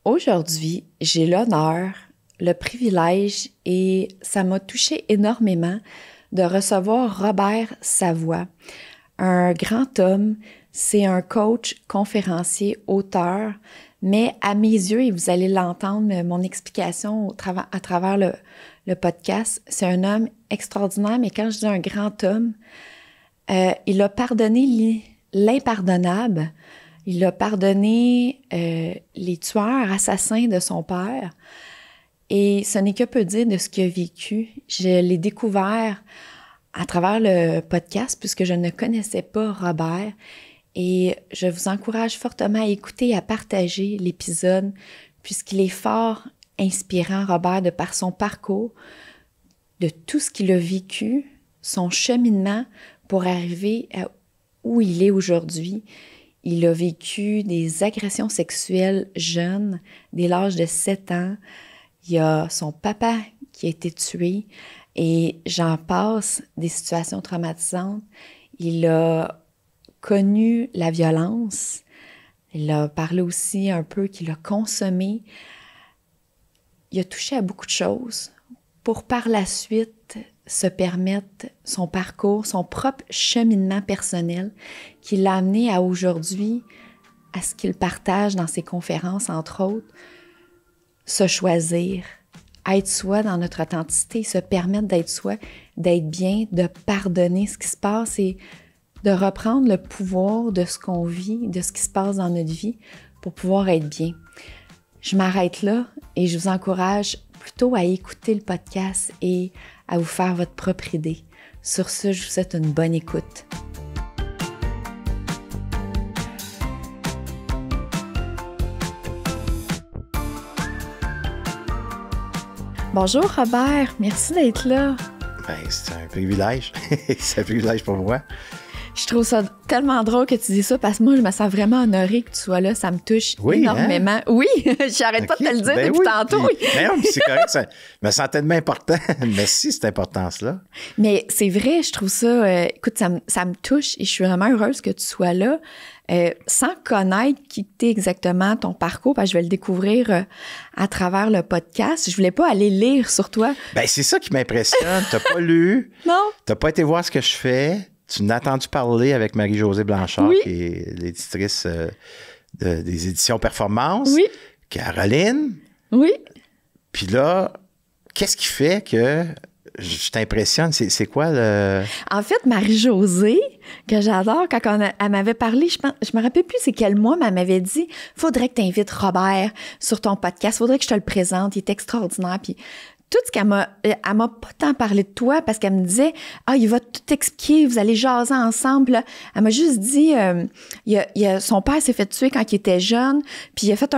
Aujourd'hui, j'ai l'honneur, le privilège et ça m'a touché énormément de recevoir Robert Savoie, un grand homme. C'est un coach, conférencier, auteur, mais à mes yeux, et vous allez l'entendre, mon explication à travers le podcast, c'est un homme extraordinaire, mais quand je dis un grand homme, il a pardonné l'impardonnable, il a pardonné les tueurs, assassins de son père, et ce n'est que peu dire de ce qu'il a vécu. Je l'ai découvert à travers le podcast puisque je ne connaissais pas Robert. Et je vous encourage fortement à écouter et à partager l'épisode puisqu'il est fort inspirant, Robert, de par son parcours, de tout ce qu'il a vécu, son cheminement pour arriver à où il est aujourd'hui. Il a vécu des agressions sexuelles jeunes, dès l'âge de 7 ans. Il y a son papa qui a été tué et j'en passe des situations traumatisantes. Il a connu la violence. Il a parlé aussi un peu qu'il a consommé. Il a touché à beaucoup de choses pour par la suite se permettre son parcours, son propre cheminement personnel qui l'a amené à aujourd'hui, à ce qu'il partage dans ses conférences, entre autres, se choisir, être soi dans notre authenticité, se permettre d'être soi, d'être bien, de pardonner ce qui se passe et de reprendre le pouvoir de ce qu'on vit, de ce qui se passe dans notre vie pour pouvoir être bien. Je m'arrête là et je vous encourage plutôt à écouter le podcast et à vous faire votre propre idée. Sur ce, je vous souhaite une bonne écoute. Bonjour Robert, merci d'être là. Ben, c'est un privilège. C'est un privilège pour moi. Je trouve ça tellement drôle que tu dis ça parce que moi, je me sens vraiment honorée que tu sois là. Ça me touche énormément. Hein? Oui, j'arrête pas de te le dire depuis tantôt. Mais non, c'est correct, ça me sent tellement important. Merci, cette importance-là. Mais c'est vrai, je trouve ça... écoute, ça me touche et je suis vraiment heureuse que tu sois là. Sans connaître qui t'es exactement, ton parcours, parce que je vais le découvrir à travers le podcast. Je voulais pas aller lire sur toi. Ben, c'est ça qui m'impressionne. T'as pas lu. Non. T'as pas été voir ce que je fais. Tu n'as entendu parler avec Marie-Josée Blanchard, qui est l'éditrice des éditions Performance. Oui. Caroline. Oui. Puis là, qu'est-ce qui fait que je t'impressionne? C'est quoi le... En fait, Marie-Josée, que j'adore, quand elle m'avait parlé, je me rappelle plus c'est quel mois, mais elle m'avait dit « Faudrait que tu invites Robert sur ton podcast, faudrait que je te le présente, il est extraordinaire. » Puis tout ce elle m'a pas tant parlé de toi parce qu'elle me disait « Ah, il va tout expliquer, vous allez jaser ensemble. » Là, elle m'a juste dit son père s'est fait tuer quand il était jeune, puis il a fait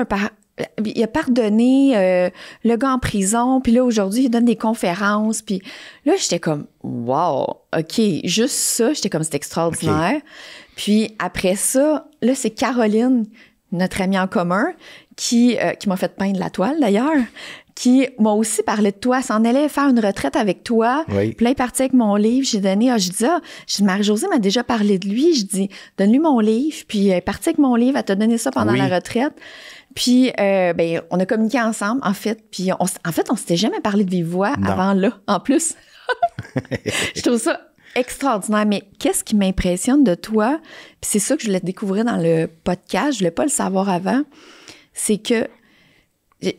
il a pardonné le gars en prison, puis là, aujourd'hui, il donne des conférences, puis là, j'étais comme « Wow! OK, juste ça, j'étais comme, c'est extraordinaire. Okay. » Puis après ça, là, c'est Caroline, notre amie en commun, qui m'a fait peindre la toile, d'ailleurs, qui m'a aussi parlé de toi, s'en allait faire une retraite avec toi. Oui. Puis là, il est parti avec mon livre. J'ai dit, Marie-Josée m'a déjà parlé de lui. Je dis, donne-lui mon livre. Puis elle est partie avec mon livre, elle t'a donné ça pendant la retraite. Puis, on a communiqué ensemble, en fait. Puis, on s'était jamais parlé de vive voix avant là, en plus. Je trouve ça extraordinaire. Mais qu'est-ce qui m'impressionne de toi? Puis c'est ça que je voulais découvrir dans le podcast. Je voulais pas le savoir avant. C'est que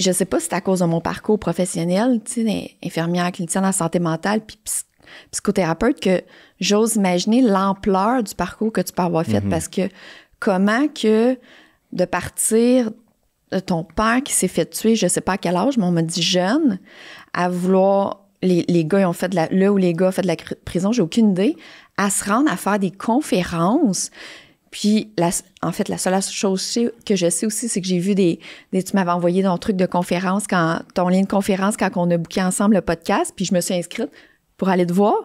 je sais pas si c'est à cause de mon parcours professionnel, tu sais, infirmière clinicienne en santé mentale puis psychothérapeute, que j'ose imaginer l'ampleur du parcours que tu peux avoir fait. Parce que comment que de partir de ton père qui s'est fait tuer, je sais pas à quel âge, mais on m'a dit jeune, à vouloir... Les gars, ils ont fait là où les gars ont fait de la prison, j'ai aucune idée, à se rendre à faire des conférences. Puis, en fait, la seule chose que je sais aussi, c'est que j'ai vu tu m'avais envoyé ton truc de conférence, ton lien de conférence quand on a booké ensemble le podcast, puis je me suis inscrite pour aller te voir.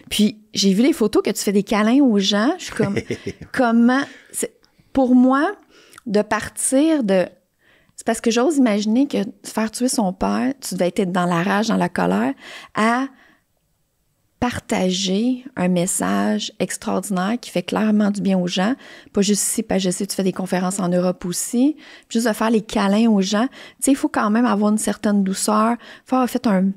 Puis, j'ai vu les photos que tu fais des câlins aux gens. Je suis comme, comment... Pour moi, de partir de... C'est parce que j'ose imaginer que faire tuer son père, tu devais être dans la rage, dans la colère, à partager un message extraordinaire qui fait clairement du bien aux gens, pas juste ici, parce que je sais que tu fais des conférences en Europe aussi, juste de faire les câlins aux gens. Tu sais, il faut quand même avoir une certaine douceur, il faut avoir fait un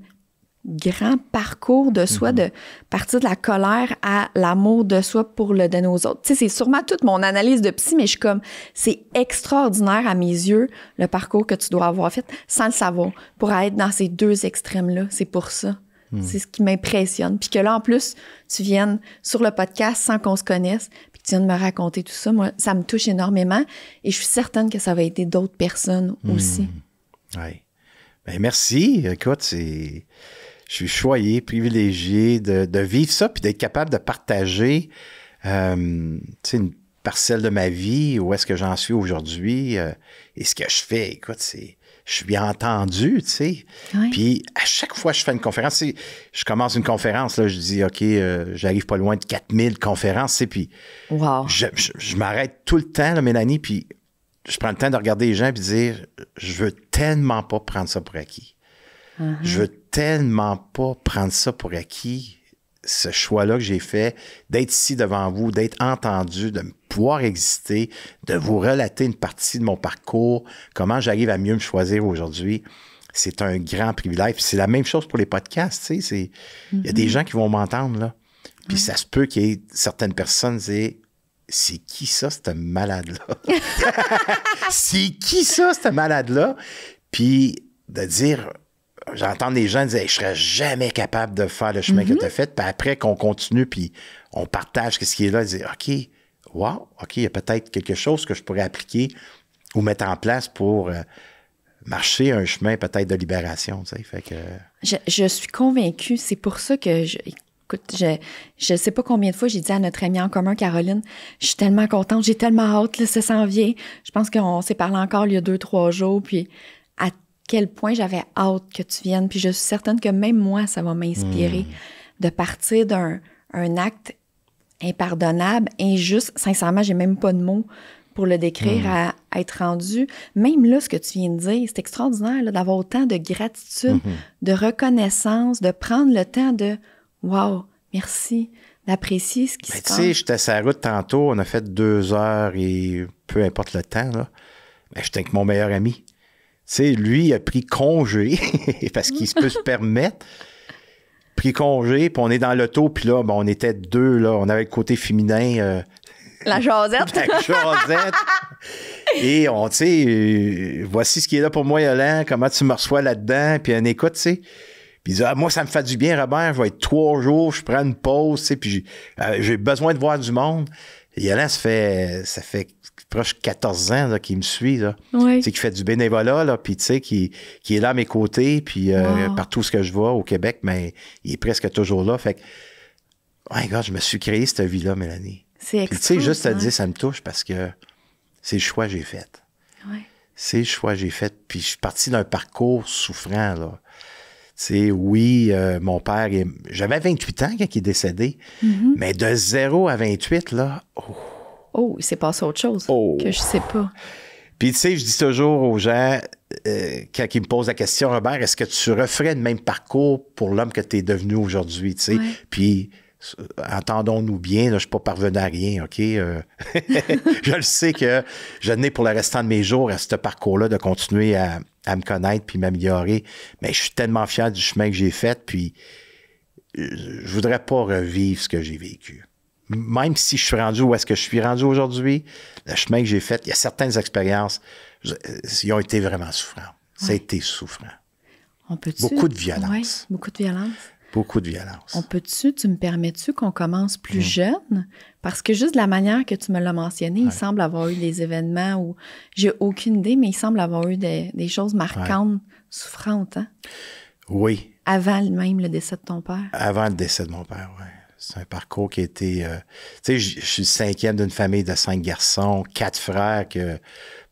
grand parcours de soi, de partir de la colère à l'amour de soi pour le donner aux autres. Tu sais, c'est sûrement toute mon analyse de psy, mais je suis comme, c'est extraordinaire à mes yeux, le parcours que tu dois avoir fait sans le savoir, pour être dans ces deux extrêmes-là. C'est pour ça. C'est ce qui m'impressionne. Puis que là, en plus, tu viennes sur le podcast sans qu'on se connaisse, puis que tu viennes me raconter tout ça. Moi, ça me touche énormément et je suis certaine que ça va aider d'autres personnes aussi. Oui. Ben, merci. Écoute, je suis choyé, privilégié de vivre ça puis d'être capable de partager une parcelle de ma vie, où est-ce que j'en suis aujourd'hui et ce que je fais. Écoute, je suis bien entendu, tu sais. Oui. Puis à chaque fois que je fais une conférence, je commence une conférence, là, je dis, OK, j'arrive pas loin de 4000 conférences, tu sais, puis Wow. je m'arrête tout le temps, là, Mélanie, puis je prends le temps de regarder les gens et de dire, je veux tellement pas prendre ça pour acquis. Je veux tellement pas prendre ça pour acquis, ce choix-là que j'ai fait, d'être ici devant vous, d'être entendu, de pouvoir exister, de vous relater une partie de mon parcours, comment j'arrive à mieux me choisir aujourd'hui. C'est un grand privilège. Puis c'est la même chose pour les podcasts, tu sais. Il y a des gens qui vont m'entendre, là. Puis ça se peut qu'il y ait certaines personnes qui disent, c'est qui ça, ce malade-là? C'est qui ça, ce malade-là? Puis de dire... J'entends des gens dire, je serais jamais capable de faire le chemin que tu as fait. Puis après qu'on continue, puis on partage ce qui est là, dire, OK, wow, OK, il y a peut-être quelque chose que je pourrais appliquer ou mettre en place pour marcher un chemin peut-être de libération, tu sais. Fait que... Je suis convaincue, c'est pour ça que écoute, je sais pas combien de fois j'ai dit à notre amie en commun, Caroline, je suis tellement contente, j'ai tellement hâte, là, ça s'en vient. Je pense qu'on s'est parlé encore il y a 2-3 jours, puis à quel point j'avais hâte que tu viennes. Puis je suis certaine que même moi, ça va m'inspirer de partir d'un acte impardonnable, injuste. Sincèrement, j'ai même pas de mots pour le décrire, à être rendu. Même là, ce que tu viens de dire, c'est extraordinaire là, d'avoir autant de gratitude, de reconnaissance, de prendre le temps de « wow, merci », d'apprécier ce qui se passe. Tu sais, j'étais sur la route tantôt, on a fait 2 heures et peu importe le temps, là. Ben, j'étais avec mon meilleur ami. Tu sais, lui, il a pris congé parce qu'il peut se permettre. Pris congé, puis on est dans l'auto, puis là, ben, on était 2, là. On avait le côté féminin. La jasette. La jasette. Et on, tu sais, voici ce qui est là pour moi, Yolande, comment tu me reçois là-dedans, puis on écoute, tu sais. Puis il dit, moi, ça me fait du bien, Robert, je vais être 3 jours, je prends une pause, tu sais, puis j'ai besoin de voir du monde. Et Yolande, ça fait proche 14 ans là, qu'il me suit, là. Oui. Tu sais, qui fait du bénévolat, là, puis tu sais, qui est là à mes côtés, puis partout ce que je vois au Québec, mais il est presque toujours là. Fait que, ouais, regarde, je me suis créé cette vie-là, Mélanie. C'est puis tu sais, juste à dire, ça me touche parce que c'est le choix que j'ai fait. Ouais. C'est le choix que j'ai fait. Puis je suis parti d'un parcours souffrant, là. Tu sais, oui, mon père, j'avais 28 ans quand il est décédé, mais de 0 à 28, là, oh, il s'est passé autre chose que je sais pas. Puis, tu sais, je dis toujours aux gens, quand ils me posent la question, Robert, est-ce que tu referais le même parcours pour l'homme que tu es devenu aujourd'hui, tu sais? Ouais. Puis, entendons-nous bien, là, je ne suis pas parvenu à rien, OK? Je le sais que je n'ai pour le restant de mes jours à ce parcours-là de continuer à me connaître puis m'améliorer. Mais je suis tellement fier du chemin que j'ai fait, puis je voudrais pas revivre ce que j'ai vécu. Même si je suis rendu où est-ce que je suis rendu aujourd'hui, le chemin que j'ai fait, il y a certaines expériences, ils ont été vraiment souffrants. Ça a été souffrant. Beaucoup de violence. Oui, beaucoup de violence. Beaucoup de violence. Tu me permets-tu qu'on commence plus jeune? Parce que juste de la manière que tu me l'as mentionné, il semble avoir eu des événements où j'ai aucune idée, mais il semble avoir eu des choses marquantes, souffrantes, hein? Oui. Avant même le décès de ton père. Avant le décès de mon père, oui. C'est un parcours qui a été... tu sais, je suis le 5e d'une famille de 5 garçons, 4 frères que,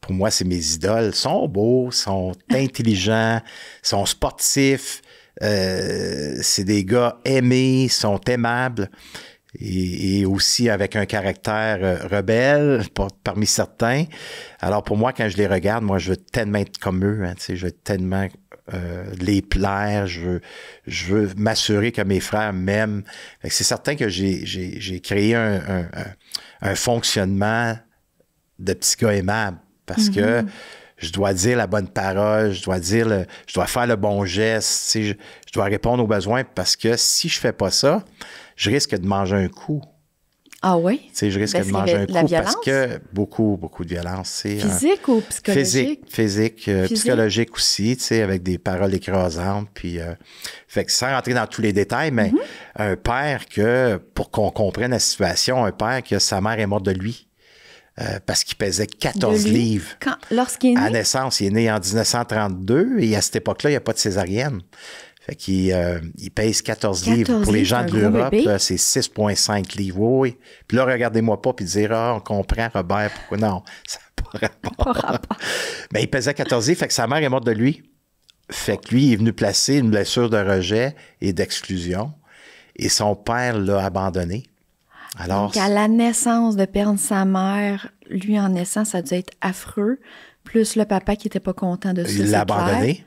pour moi, c'est mes idoles. Ils sont beaux, sont intelligents, sont sportifs. C'est des gars aimés, sont aimables et aussi avec un caractère rebelle parmi certains. Alors, pour moi, quand je les regarde, moi, je veux tellement être comme eux. Hein, tu sais, je veux tellement les plaire, je veux m'assurer que mes frères m'aiment. Fait que c'est certain que j'ai créé un fonctionnement de petit gars aimable parce que je dois dire la bonne parole, je dois faire le bon geste, tu sais, je dois répondre aux besoins parce que si je fais pas ça, je risque de manger un coup. Ah oui? Tu sais, je risque de manger un coup parce que beaucoup de violence. Physique ou psychologique? Physique, psychologique aussi, tu sais, avec des paroles écrasantes. Puis, fait que sans rentrer dans tous les détails, mais un père pour qu'on comprenne la situation, un père que sa mère est morte de lui. Parce qu'il pesait 14 livres. Lorsqu'il est né? À naissance, il est né en 1932 et à cette époque-là, il n'y a pas de césarienne. Fait qu'il pèse 14 livres. Pour les gens de l'Europe, c'est 6,5 livres. Oui. Puis là, regardez-moi pas puis dire, on comprend, Robert, pourquoi non? Ça n'a pas rapport. Mais il pesait 14 livres, fait que sa mère est morte de lui. Fait que lui, il est venu placer une blessure de rejet et d'exclusion. Et son père l'a abandonné. Alors, donc, à la naissance, de perdre sa mère, lui, en naissant, ça a dû être affreux. Plus le papa qui n'était pas content de ça. Il l'a abandonné.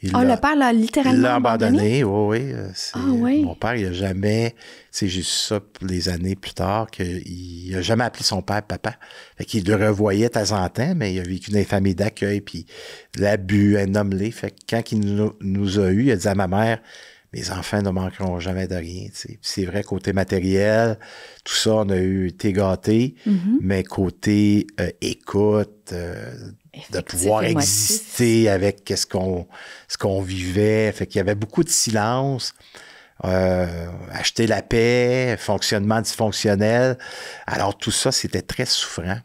Le père l'a littéralement abandonné? Oui. Oui. Mon père, il n'a jamais... Tu sais, j'ai su ça les années plus tard, qu'il n'a jamais appelé son père papa. Fait qu'il le revoyait de temps en temps, mais il a vécu dans les familles d'accueil, puis l'abus, un homme-lé. Fait que quand il nous a eu, il a dit à ma mère... Mes enfants ne manqueront jamais de rien. T'sais. C'est vrai, côté matériel, tout ça, on a été gâtés, mais côté écoute, de pouvoir exister avec ce qu'on vivait, fait qu'il y avait beaucoup de silence, acheter la paix, fonctionnement dysfonctionnel. Alors tout ça, c'était très souffrant.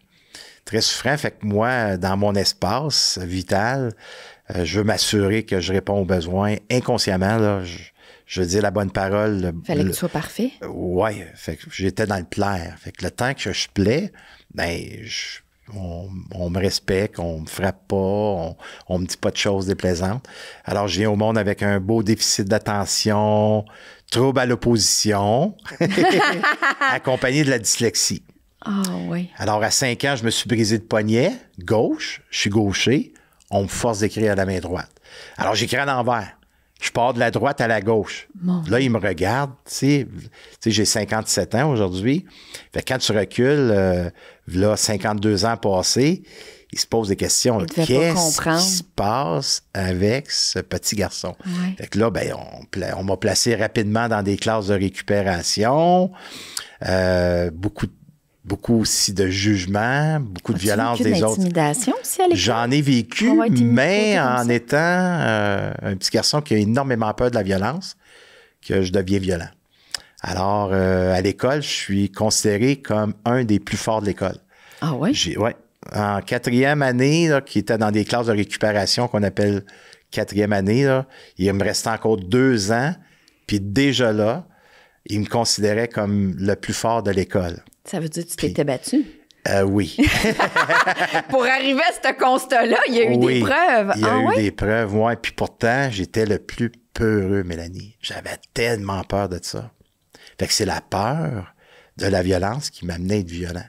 Très souffrant, fait que moi, dans mon espace vital, je veux m'assurer que je réponds aux besoins inconsciemment, là, je veux dire la bonne parole. Fallait que tu sois parfait. Oui, fait que j'étais dans le plaire. Fait que le temps que je plais, ben, on me respecte, on me frappe pas, on me dit pas de choses déplaisantes. Alors, je viens au monde avec un beau déficit d'attention, trouble à l'opposition, accompagné de la dyslexie. Ah oui. Alors, à 5 ans, je me suis brisé de poignet, gauche, je suis gaucher, on me force d'écrire à la main droite. Alors, j'écris à l'envers. Je pars de la droite à la gauche. Là, il me regarde, tu sais, j'ai 57 ans aujourd'hui. Fait que quand tu recules, là, 52 ans passés, il se pose des questions. Qu'est-ce qui se passe avec ce petit garçon? Ouais. Fait que là, ben, on m'a placé rapidement dans des classes de récupération, beaucoup aussi de jugement, beaucoup de violence des autres. Intimidation aussi à l'école? J'en ai vécu, mais en étant un petit garçon qui a énormément peur de la violence, que je deviens violent. Alors, à l'école, je suis considéré comme un des plus forts de l'école. Ah oui? Oui. En 4e année, là, qui était dans des classes de récupération qu'on appelle 4e année, là, il me restait encore 2 ans, puis déjà là, il me considérait comme le plus fort de l'école. Ça veut dire que tu t'étais battu? Oui. Pour arriver à ce constat-là, il y a eu des preuves. Il y a eu des preuves, oui. Puis pourtant, j'étais le plus peureux, Mélanie. J'avais tellement peur de ça. Fait que c'est la peur de la violence qui m'amenait à être violent.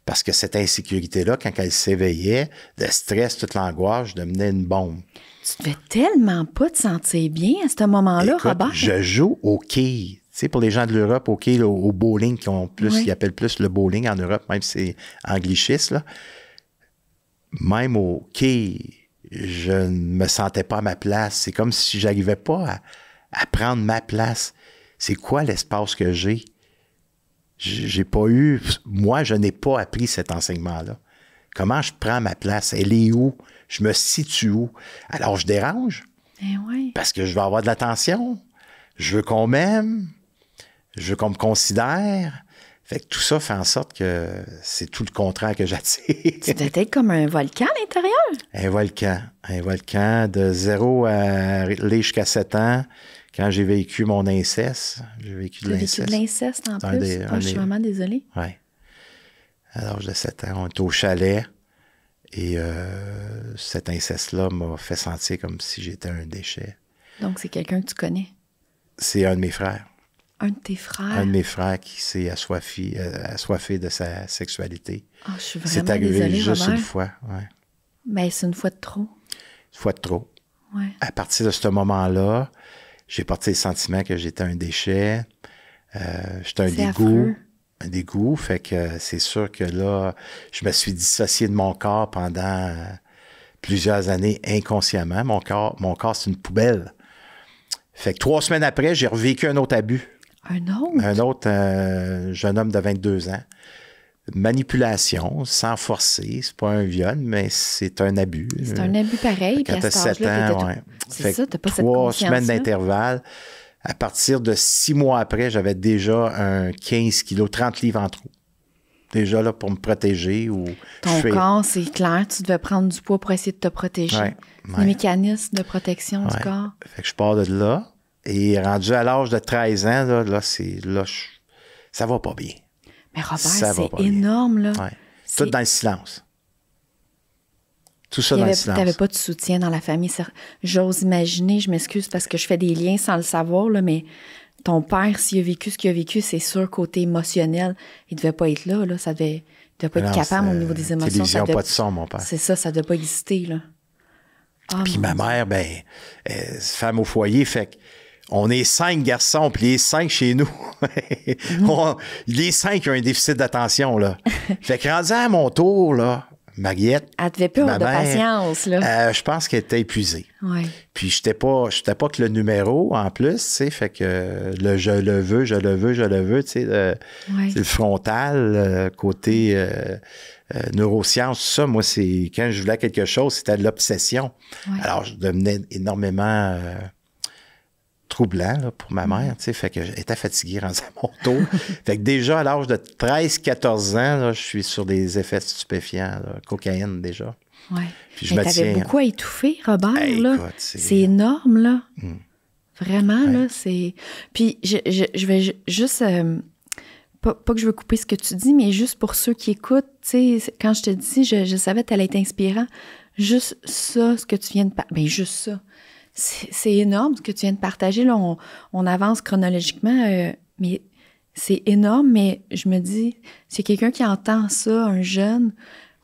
Parce que cette insécurité-là, quand elle s'éveillait, le stress, toute l'angoisse, je devenais une bombe. Tu devais tellement pas te sentir bien à ce moment-là, écoute, Robert. Je joue au quai. Tu sais, pour les gens de l'Europe, au bowling, qui appellent plus le bowling en Europe, même si c'est anglicisme, là. Même au quai, je ne me sentais pas à ma place. C'est comme si j'arrivais pas à prendre ma place. C'est quoi l'espace que j'ai? J'ai pas eu... Moi, je n'ai pas appris cet enseignement-là. Comment je prends ma place? Elle est où? Je me situe où? Alors, je dérange. Parce que je veux avoir de l'attention. Je veux qu'on m'aime. Je veux qu'on me considère. Fait que tout ça fait en sorte que c'est tout le contraire que j'attire. Tu devais être comme un volcan à l'intérieur. Un volcan de 0 à aller jusqu'à 7 ans. Quand j'ai vécu mon inceste, j'ai vécu de l'inceste. J'ai vécu de l'inceste en plus. Je suis vraiment désolée. Oui. À l'âge de 7 ans, on était au chalet et cet inceste-là m'a fait sentir comme si j'étais un déchet. Donc, c'est quelqu'un que tu connais? C'est un de mes frères. Un de tes frères? Un de mes frères qui s'est assoiffé de sa sexualité. Oh, je suis vraiment c'est arrivé désolée, juste Robert. une fois. Ouais. Mais c'est une fois de trop. Une fois de trop. Ouais. À partir de ce moment-là, j'ai porté le sentiment que j'étais un déchet, j'étais un C'est dégoût. affreux. Un dégoût, fait que c'est sûr que là, je me suis dissocié de mon corps pendant plusieurs années inconsciemment. Mon corps, c'est une poubelle. Fait que 3 semaines après, j'ai revécu un autre abus. Un autre jeune homme de 22 ans. Manipulation, sans forcer. C'est pas un viol, mais c'est un abus. C'est un abus pareil. Quand Puis à t'as cet 7 âge-là, ans, ouais. C'est ça, t'as pas cette 3 conscience-là. semaines d'intervalle. À partir de 6 mois après, j'avais déjà un 15 kilos, 30 livres en trop. Déjà là pour me protéger. Ton corps, c'est clair, tu devais prendre du poids pour essayer de te protéger. Ouais, Les mécanismes de protection du corps. Fait que je pars de là. Et rendu à l'âge de 13 ans, ça va pas bien. Mais Robert, c'est énorme, là. Ouais. Tout dans le silence. Tout ça dans le silence. Tu n'avais pas de soutien dans la famille. J'ose imaginer, je m'excuse parce que je fais des liens sans le savoir, là, mais ton père, s'il a vécu ce qu'il a vécu, c'est sûr, côté émotionnel, il ne devait pas être là. Ça devait pas être capable au niveau des émotions. Télévision, pas de son, mon père. C'est ça, ça ne devait pas exister, là. Puis ma mère, femme au foyer, fait on est 5 garçons, puis les 5 chez nous. Les 5 ont un déficit d'attention, là. Fait que rendu à mon tour, là, Mariette. Elle devait plus avoir de patience, là. Je pense qu'elle était épuisée. Ouais. Puis j'étais pas que le numéro, en plus, tu sais, fait que je le veux, tu sais, le frontal, côté neurosciences, tout ça, moi, c'est quand je voulais quelque chose, c'était de l'obsession. Ouais. Alors, je devenais énormément troublant là, pour ma mère, tu sais, fait que j'étais fatigué rendue à mon tour. Fait que déjà, à l'âge de 13-14 ans, là, je suis sur des effets stupéfiants, là, cocaïne déjà. Oui. Puis je me t'avais beaucoup à étouffer, Robert, là. Écoute, c'est énorme, là. Vraiment, là, c'est... Puis je vais juste... Pas que je veux couper ce que tu dis, mais juste pour ceux qui écoutent, tu sais, quand je te dis, je savais que tu allais être inspirant. Juste ça, ce que tu viens de... Bien, juste ça. C'est énorme ce que tu viens de partager. Là, on avance chronologiquement, mais c'est énorme. Mais je me dis, c'est quelqu'un qui entend ça, un jeune,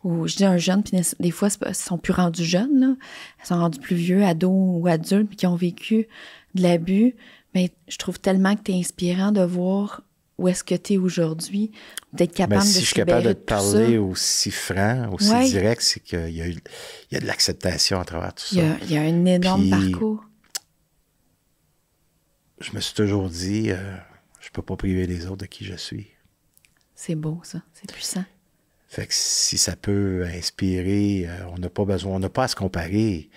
ou je dis un jeune, puis des fois, ils sont plus rendus jeunes, là. Ils sont rendus plus vieux, ados ou adultes, puis qui ont vécu de l'abus. Mais je trouve tellement que tu es inspirant de voir où est-ce que tu es aujourd'hui, d'être capable de se libérer de tout ça. Si je suis capable de te parler aussi franc, aussi direct, c'est qu'il y a de l'acceptation à travers tout ça. Il y a un énorme parcours. Je me suis toujours dit, je peux pas priver les autres de qui je suis. C'est beau, ça. C'est puissant. Fait que si ça peut inspirer, on n'a pas besoin, on n'a pas à se comparer.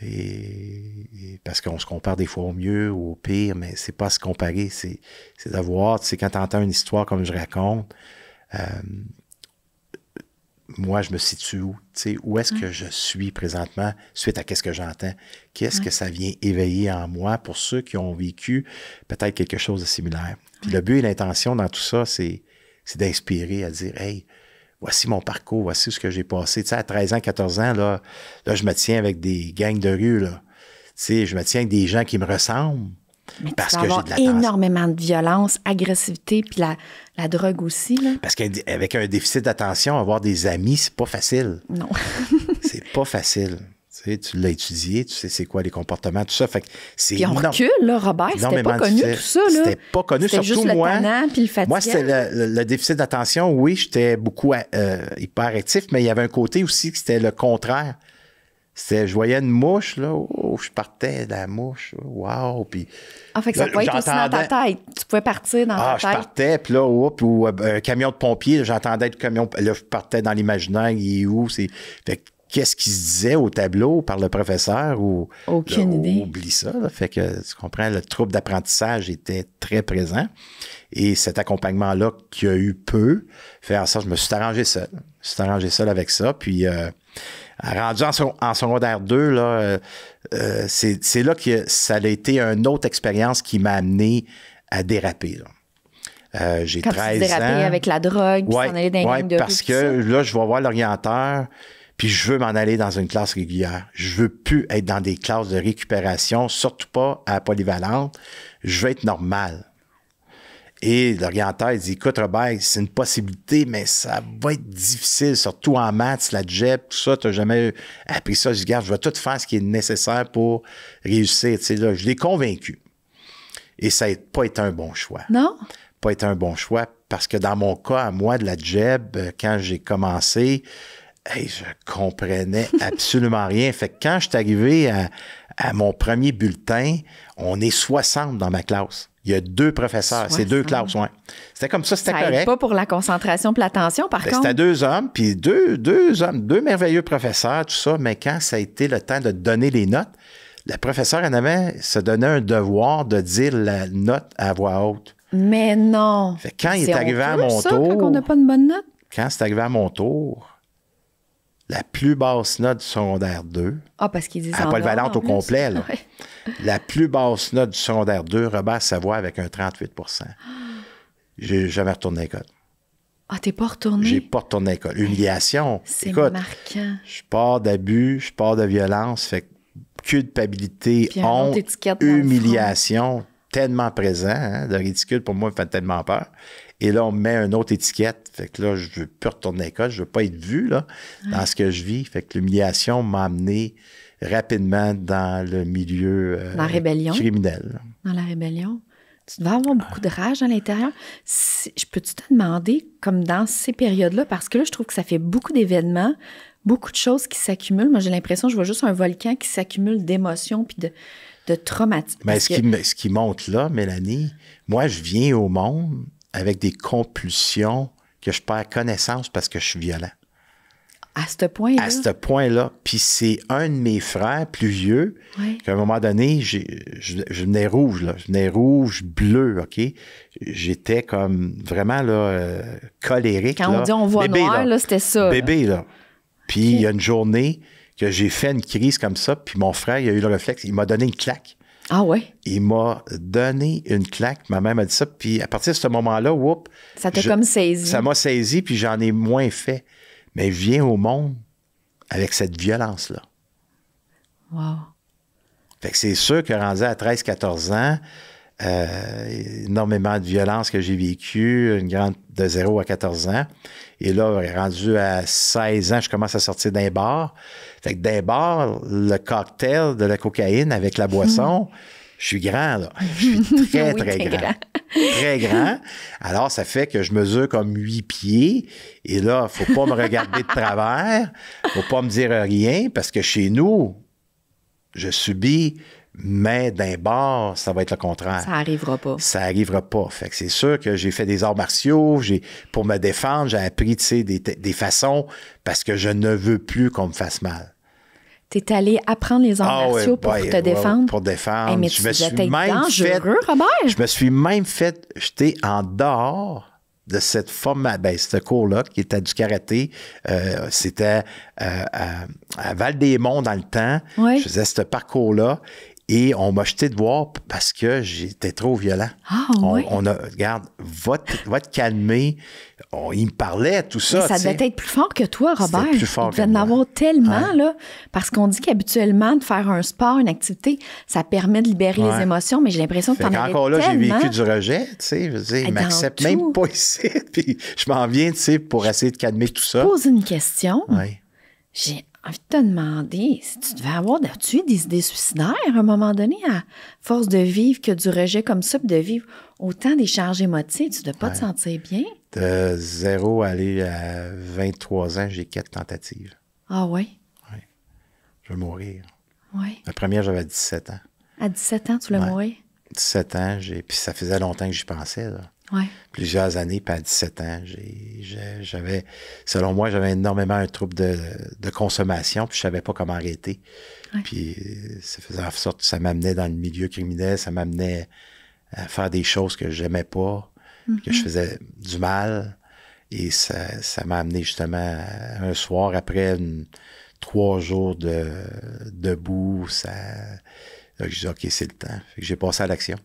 Et parce qu'on se compare des fois au mieux ou au pire, mais c'est pas à se comparer, c'est d'avoir, tu sais, quand tu entends une histoire comme je raconte, moi, je me situe où? Tu sais, où est-ce que je suis présentement suite à qu'est-ce que j'entends? Qu'est-ce que ça vient éveiller en moi pour ceux qui ont vécu peut-être quelque chose de similaire? Puis le but et l'intention dans tout ça, c'est d'inspirer à dire, hey, voici mon parcours, voici ce que j'ai passé. Tu sais, à 13 ans, 14 ans, là, je me tiens avec des gangs de rue, là. Tu sais, je me tiens avec des gens qui me ressemblent. Mais parce que j'ai de l'attention. Énormément de violence, agressivité, puis la drogue aussi, là. Parce qu'avec un déficit d'attention, avoir des amis, c'est pas facile. Non. C'est pas facile. Tu sais, tu l'as étudié, tu sais c'est quoi les comportements, tout ça. Fait que c'est puis on recule, là, Robert, c'était pas connu tout ça, là. C'était pas connu, surtout juste moi. Le tannant, puis le fatigant. Moi, c'était le déficit d'attention. Oui, j'étais beaucoup hyperactif, mais il y avait un côté aussi que c'était le contraire. Je voyais une mouche, là, je partais de la mouche, wow, puis... Ah, fait que ça pouvait être aussi dans ta tête. Tu pouvais partir dans ta tête. Je partais, puis là, ou un camion de pompier, j'entendais le camion, là, je partais dans l'imaginaire, il est où, fait que qu'est-ce qui se disait au tableau par le professeur ou... Aucune idée. Oublie ça, là, fait que, tu comprends, le trouble d'apprentissage était très présent, et cet accompagnement-là, qui a eu peu, fait en sorte, je me suis arrangé seul avec ça, puis... rendu en secondaire 2, là, c'est là que ça a été une autre expérience qui m'a amené à déraper. Là. J'ai quand 13 tu dérapais ans. Avec la drogue, puis t'en allais dans une gang de rue. Parce que là, je vais voir l'orienteur, puis je veux m'en aller dans une classe régulière. Je veux plus être dans des classes de récupération, surtout pas à polyvalente. Je veux être normal. Et l'orienteur, il dit, écoute, Robert, c'est une possibilité, mais ça va être difficile, surtout en maths, la JEP, tout ça, tu n'as jamais appris ça. Je dis, regarde, je vais tout faire ce qui est nécessaire pour réussir. Tu sais, là, je l'ai convaincu. Et ça n'a pas été un bon choix. Non? Pas été un bon choix, parce que dans mon cas, à moi, de la JEP, quand j'ai commencé, je comprenais absolument rien. Fait que quand je suis arrivé à mon premier bulletin, on est 60 dans ma classe. Il y a 2 professeurs. 60. C'est 2 classes, oui. C'était comme ça, c'était correct. Ça aide pas pour la concentration et l'attention, par contre. C'était 2 hommes, puis deux hommes, 2 merveilleux professeurs, tout ça. Mais quand ça a été le temps de donner les notes, la professeure en avait se donnait un devoir de dire la note à voix haute. Mais non! Fait que quand il est arrivé à mon ça, tour... quand on n'a pas une bonne note? Quand c'est arrivé à mon tour, la plus basse note du secondaire 2... Ah, parce qu'ils disent à Paul Valente au complet, là. Ouais. La plus basse note du secondaire 2, Robert Savoie, avec un 38 J'ai jamais retourné à l'école. Ah, t'es pas retourné? J'ai pas retourné à l'école. Humiliation. C'est Écoute, marquant. je pars d'abus, je pars de violence, fait culpabilité, honte, humiliation, tellement présent, hein, le ridicule pour moi me fait tellement peur. Et là, on me met une autre étiquette. Fait que là, je veux plus retourner à l'école, je veux pas être vu là, dans ce que je vis. Fait que l'humiliation m'a amené rapidement dans le milieu la rébellion. Criminel. Dans la rébellion. Tu devais avoir beaucoup de rage à l'intérieur. Je peux-tu te demander, comme dans ces périodes-là, parce que là, je trouve que ça fait beaucoup d'événements, beaucoup de choses qui s'accumulent. Moi, j'ai l'impression que je vois juste un volcan qui s'accumule d'émotions puis de traumatismes. Mais ce qui monte là, Mélanie, moi, je viens au monde avec des compulsions que je perds connaissance parce que je suis violent. À ce point-là? À ce point-là. Puis c'est un de mes frères plus vieux qu'à un moment donné, je venais rouge, là. Je venais rouge, bleu, OK? J'étais comme vraiment là, colérique. Quand là. On dit on voit bébé, noir, là, c'était ça. Bébé, là. Puis il y a une journée que j'ai fait une crise comme ça, puis mon frère, il a eu le réflexe, il m'a donné une claque. Ah ouais? Il m'a donné une claque. Ma mère m'a dit ça. Puis à partir de ce moment-là, ça t'a comme saisi. Ça m'a saisi, puis j'en ai moins fait. Mais je viens au monde avec cette violence-là. Wow. Fait que c'est sûr que rendu à 13-14 ans, énormément de violence que j'ai vécue, une grande de 0 à 14 ans. Et là, rendu à 16 ans, je commence à sortir d'un bar. Fait que d'un bar, le cocktail de la cocaïne avec la boisson, je suis grand, là. Je suis très, oui, très grand. Très grand. Alors, ça fait que je mesure comme 8 pieds. Et là, il ne faut pas me regarder de travers. Il ne faut pas me dire rien parce que chez nous, je subis, mais d'un bar, ça va être le contraire. Ça n'arrivera pas. Ça n'arrivera pas. Fait que c'est sûr que j'ai fait des arts martiaux. Pour me défendre, j'ai appris, tu sais, des façons parce que je ne veux plus qu'on me fasse mal. T'es allé apprendre les arts martiaux pour te défendre? Pour défendre. Hey, mais je me suis même dangereux, Robert. Je me suis même fait jeter en dehors de cette ce cours-là, qui était du karaté. C'était à Val-des-Monts dans le temps. Oui. Je faisais ce parcours-là. Et on m'a jeté dehors parce que j'étais trop violent. Ah, oui. Regarde, va te calmer. Il me parlait, tout ça. Mais ça devait être plus fort que toi, Robert. C'était plus fort Il devait en avoir tellement, là. Parce qu'on dit qu'habituellement, de faire un sport, une activité, ça permet de libérer les émotions, mais j'ai l'impression que t'en avais encore là, tellement. j'ai vécu du rejet, tu sais. Je veux dire, il m'accepte même pas ici. Puis je m'en viens, tu sais, pour essayer de calmer tout ça. Pose une question. Oui. J'ai envie de te demander si tu devais avoir as-tu des idées suicidaires à un moment donné, à force de vivre que du rejet comme ça, puis de vivre autant des charges émotives, tu ne dois pas te sentir bien? De 0 à aller à 23 ans, j'ai 4 tentatives. Ah oui? Oui. Je vais mourir. Oui. La première, j'avais 17 ans. À 17 ans, tu voulais mourir? 17 ans, puis ça faisait longtemps que j'y pensais, là. Ouais. Plusieurs années, puis à 17 ans, selon moi, j'avais énormément un trouble de consommation, puis je savais pas comment arrêter. Ouais. Puis ça faisait en sorte que ça m'amenait dans le milieu criminel, ça m'amenait à faire des choses que j'aimais pas, que je faisais du mal, et ça m'a amené justement un soir, après 3 jours debout, là, je dis OK, c'est le temps. Fait que j'ai passé à l'action.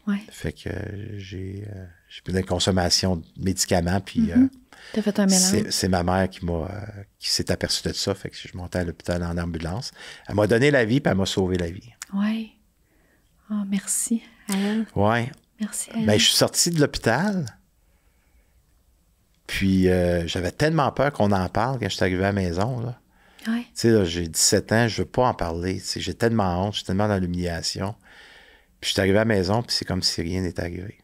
Ouais. Fait que j'ai pris une consommation de médicaments, puis t'as fait un mélange. C'est ma mère qui s'est aperçue de ça, fait que je montais à l'hôpital en ambulance. Elle m'a donné la vie, puis elle m'a sauvé la vie. Oui. Oh, merci à elle. Oui. Merci. Ben, je suis sorti de l'hôpital. Puis, j'avais tellement peur qu'on en parle quand je suis arrivé à la maison, là. Ouais. Tu sais, là, j'ai 17 ans, je veux pas en parler. Tu sais, j'ai tellement honte, je suis tellement dans l'humiliation. Puis, je suis arrivé à la maison, puis c'est comme si rien n'était arrivé.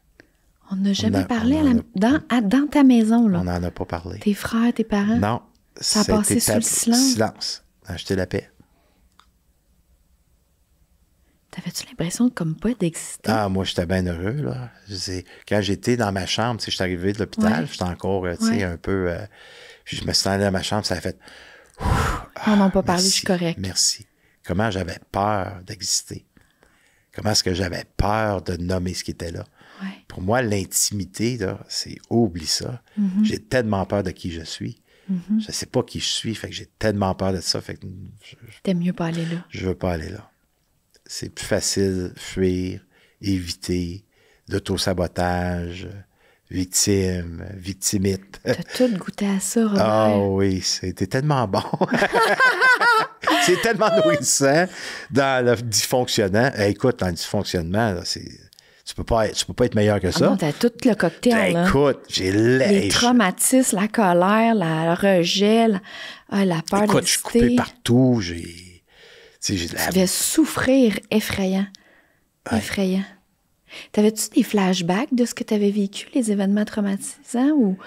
On n'a jamais parlé on dans ta maison, là. On n'en a pas parlé. Tes frères, tes parents? Non. Ça a passé sous le silence? Silence. Acheter la paix. T'avais-tu l'impression de comme pas d'exister? Ah, moi, j'étais bien heureux, là. Quand j'étais dans ma chambre, tu sais, je suis arrivé de l'hôpital, Ouais. j'étais encore, tu sais, un peu... puis je me suis allé dans ma chambre, ça a fait... On n'en a pas parlé, merci, je suis correct. Merci. Comment j'avais peur d'exister. Comment est-ce que j'avais peur de nommer ce qui était là. Ouais. Pour moi, l'intimité, là, c'est... Oublie ça. J'ai tellement peur de qui je suis. Je sais pas qui je suis, fait que j'ai tellement peur de ça, fait que T'aimes mieux pas aller là. je veux pas aller là. C'est plus facile fuir, éviter, l'autosabotage, victimite. T'as tout goûté à ça, Robert. Ah oui, c'était tellement bon. C'est tellement nourrissant dans le dysfonctionnement. Écoute, dans le dysfonctionnement, là, tu peux pas être meilleur que ça. Ah non, t'as tout le cocktail, là. Écoute, j'ai Les traumatismes, la colère, le rejet, la peur Écoute, je suis coupé d'exister. partout. Tu devais souffrir effrayant. Effrayant. T'avais-tu des flashbacks de ce que tu avais vécu, les événements traumatisants? Ou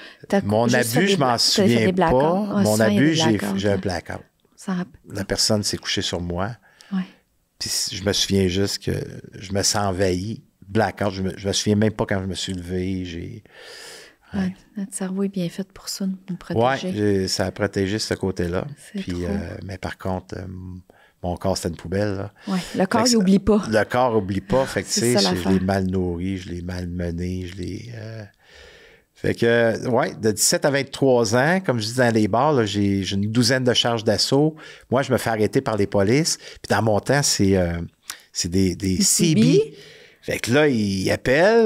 Mon abus, je m'en souviens pas. Mon abus, j'ai un blackout. La personne s'est couchée sur moi. Ouais. Puis je me souviens juste que je me sens envahi. Blackout, je me souviens même pas quand je me suis levé. Ouais. Notre cerveau est bien fait pour ça, nous protéger. Oui, ça a protégé ce côté-là. Puis, trop. mais par contre, mon corps, c'était une poubelle. Là. Ouais. Le corps, il n'oublie pas. Le corps n'oublie pas. Fait que, tu sais, ça, je l'ai mal nourri, je l'ai mal mené, Fait que, ouais, de 17 à 23 ans, comme je dis dans les bars, là, j'ai une douzaine de charges d'assaut. Moi, je me fais arrêter par les polices. Puis dans mon temps, c'est des CB. Fait que là, il appelle,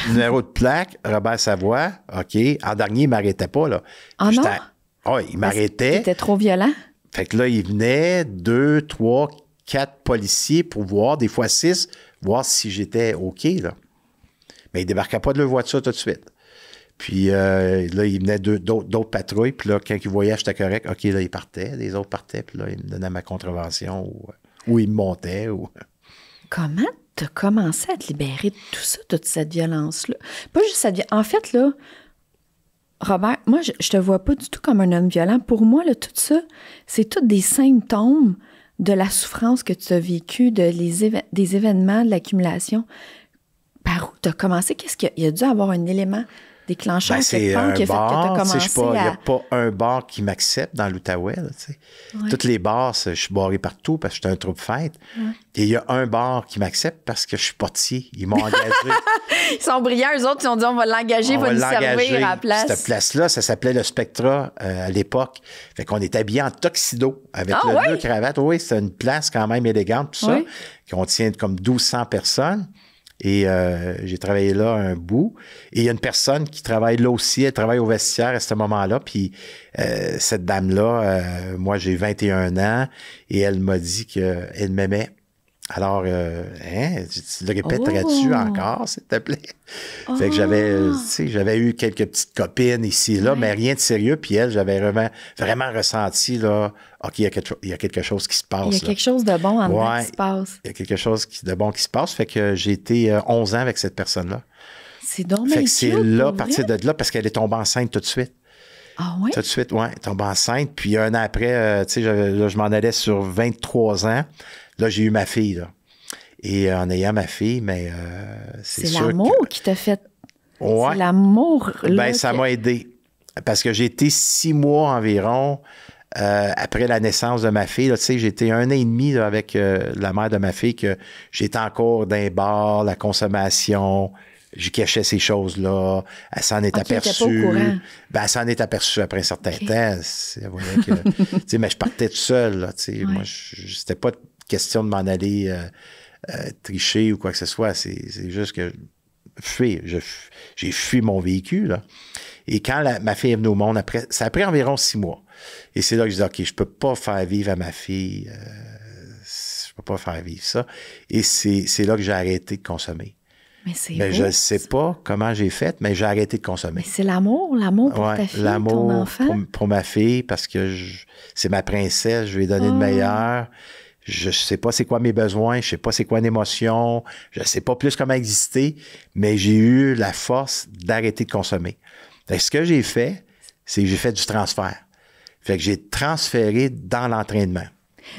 numéro de plaque, Robert Savoie, OK. En dernier, il m'arrêtait pas, là. Ah non? Il m'arrêtait. C'était trop violent? Fait que là, il venait 2, 3, 4 policiers pour voir, des fois 6, voir si j'étais OK, là. Mais il débarquait pas de leur voiture tout de suite. Puis là, il venait d'autres patrouilles, puis là, quand il voyait que j'étais correct, OK, là, il partait, les autres partaient, puis là, il me donnait ma contravention ou il me montait. Comment t'as commencé à te libérer de tout ça, toute cette violence-là? Pas juste cette violence. En fait, là, Robert, moi, je te vois pas du tout comme un homme violent. Pour moi, là, tout ça, c'est tous des symptômes de la souffrance que tu as vécue, des événements, de l'accumulation. Par où tu as commencé? Qu'est-ce qu'il y a dû avoir un élément déclencheur quelque part qui a fait que tu as commencé il n'y a pas un bar qui m'accepte dans l'Outaouais. Ouais. Toutes les bars, je suis barré partout parce que j'étais un troupe fête. Ouais. Et il y a un bar qui m'accepte parce que je suis potier. Ils m'ont engagé. Ils sont brillants, eux autres, ils ont dit on va l'engager, il va nous servir à la place. Cette place-là, ça s'appelait le Spectra à l'époque. Fait qu'on est habillés en tuxedo avec le bleu cravate. Oui, c'est une place quand même élégante, tout ça, qui contient comme 1200 personnes. Et j'ai travaillé là un bout. Et il y a une personne qui travaille là aussi. Elle travaille au vestiaire à ce moment-là. Puis cette dame-là, moi, j'ai 21 ans. Et elle m'a dit qu'elle m'aimait. Alors, tu le répéterais-tu encore, s'il te plaît? Fait que j'avais eu quelques petites copines ici et là, mais rien de sérieux. Puis elle, j'avais vraiment ressenti, là, OK, il y a quelque chose qui se passe. Il y a quelque chose de bon en dedans qui se passe. Il y a quelque chose de bon qui se passe. Fait que j'ai été 11 ans avec cette personne-là. C'est donc Fait que c'est là, à partir de là, parce qu'elle est tombée enceinte tout de suite. Ah oui? Tout de suite, oui. Elle est tombée enceinte. Puis un an après, tu sais, je m'en allais sur 23 ans. Là, j'ai eu ma fille, là. Et en ayant ma fille, mais c'est sûr l'amour qui t'a fait... Ouais. C'est l'amour, là. Ben, ça m'a aidé. Parce que j'ai été 6 mois environ après la naissance de ma fille. Tu sais, j'ai été 1 an et demi là, avec la mère de ma fille, que j'étais encore dans les bars, la consommation... Je cachais ces choses-là. Elle s'en est aperçue. Elle était pas au courant. Ben, elle s'en est aperçue après un certain temps. Elle voyait que... tu sais, mais je partais tout seul, là, tu sais. Moi, c'était pas question de m'en aller tricher ou quoi que ce soit. C'est juste que fuir. J'ai fui mon véhicule, là. Et quand ma fille est venue au monde, après, ça a pris environ 6 mois. Et c'est là que je dis, OK, je peux pas faire vivre à ma fille. Je peux pas faire vivre ça. Et c'est là que j'ai arrêté de consommer. Mais c'est Ben, beau. je ne sais pas comment j'ai fait, mais j'ai arrêté de consommer. Mais c'est l'amour pour Ouais, ta fille, l'amour ton enfant. pour ma fille, parce que c'est ma princesse, je lui ai donné le meilleur. Je sais pas c'est quoi mes besoins, je sais pas c'est quoi une émotion, je sais pas plus comment exister, mais j'ai eu la force d'arrêter de consommer. Fait que ce que j'ai fait, c'est que j'ai fait du transfert. Fait que j'ai transféré dans l'entraînement.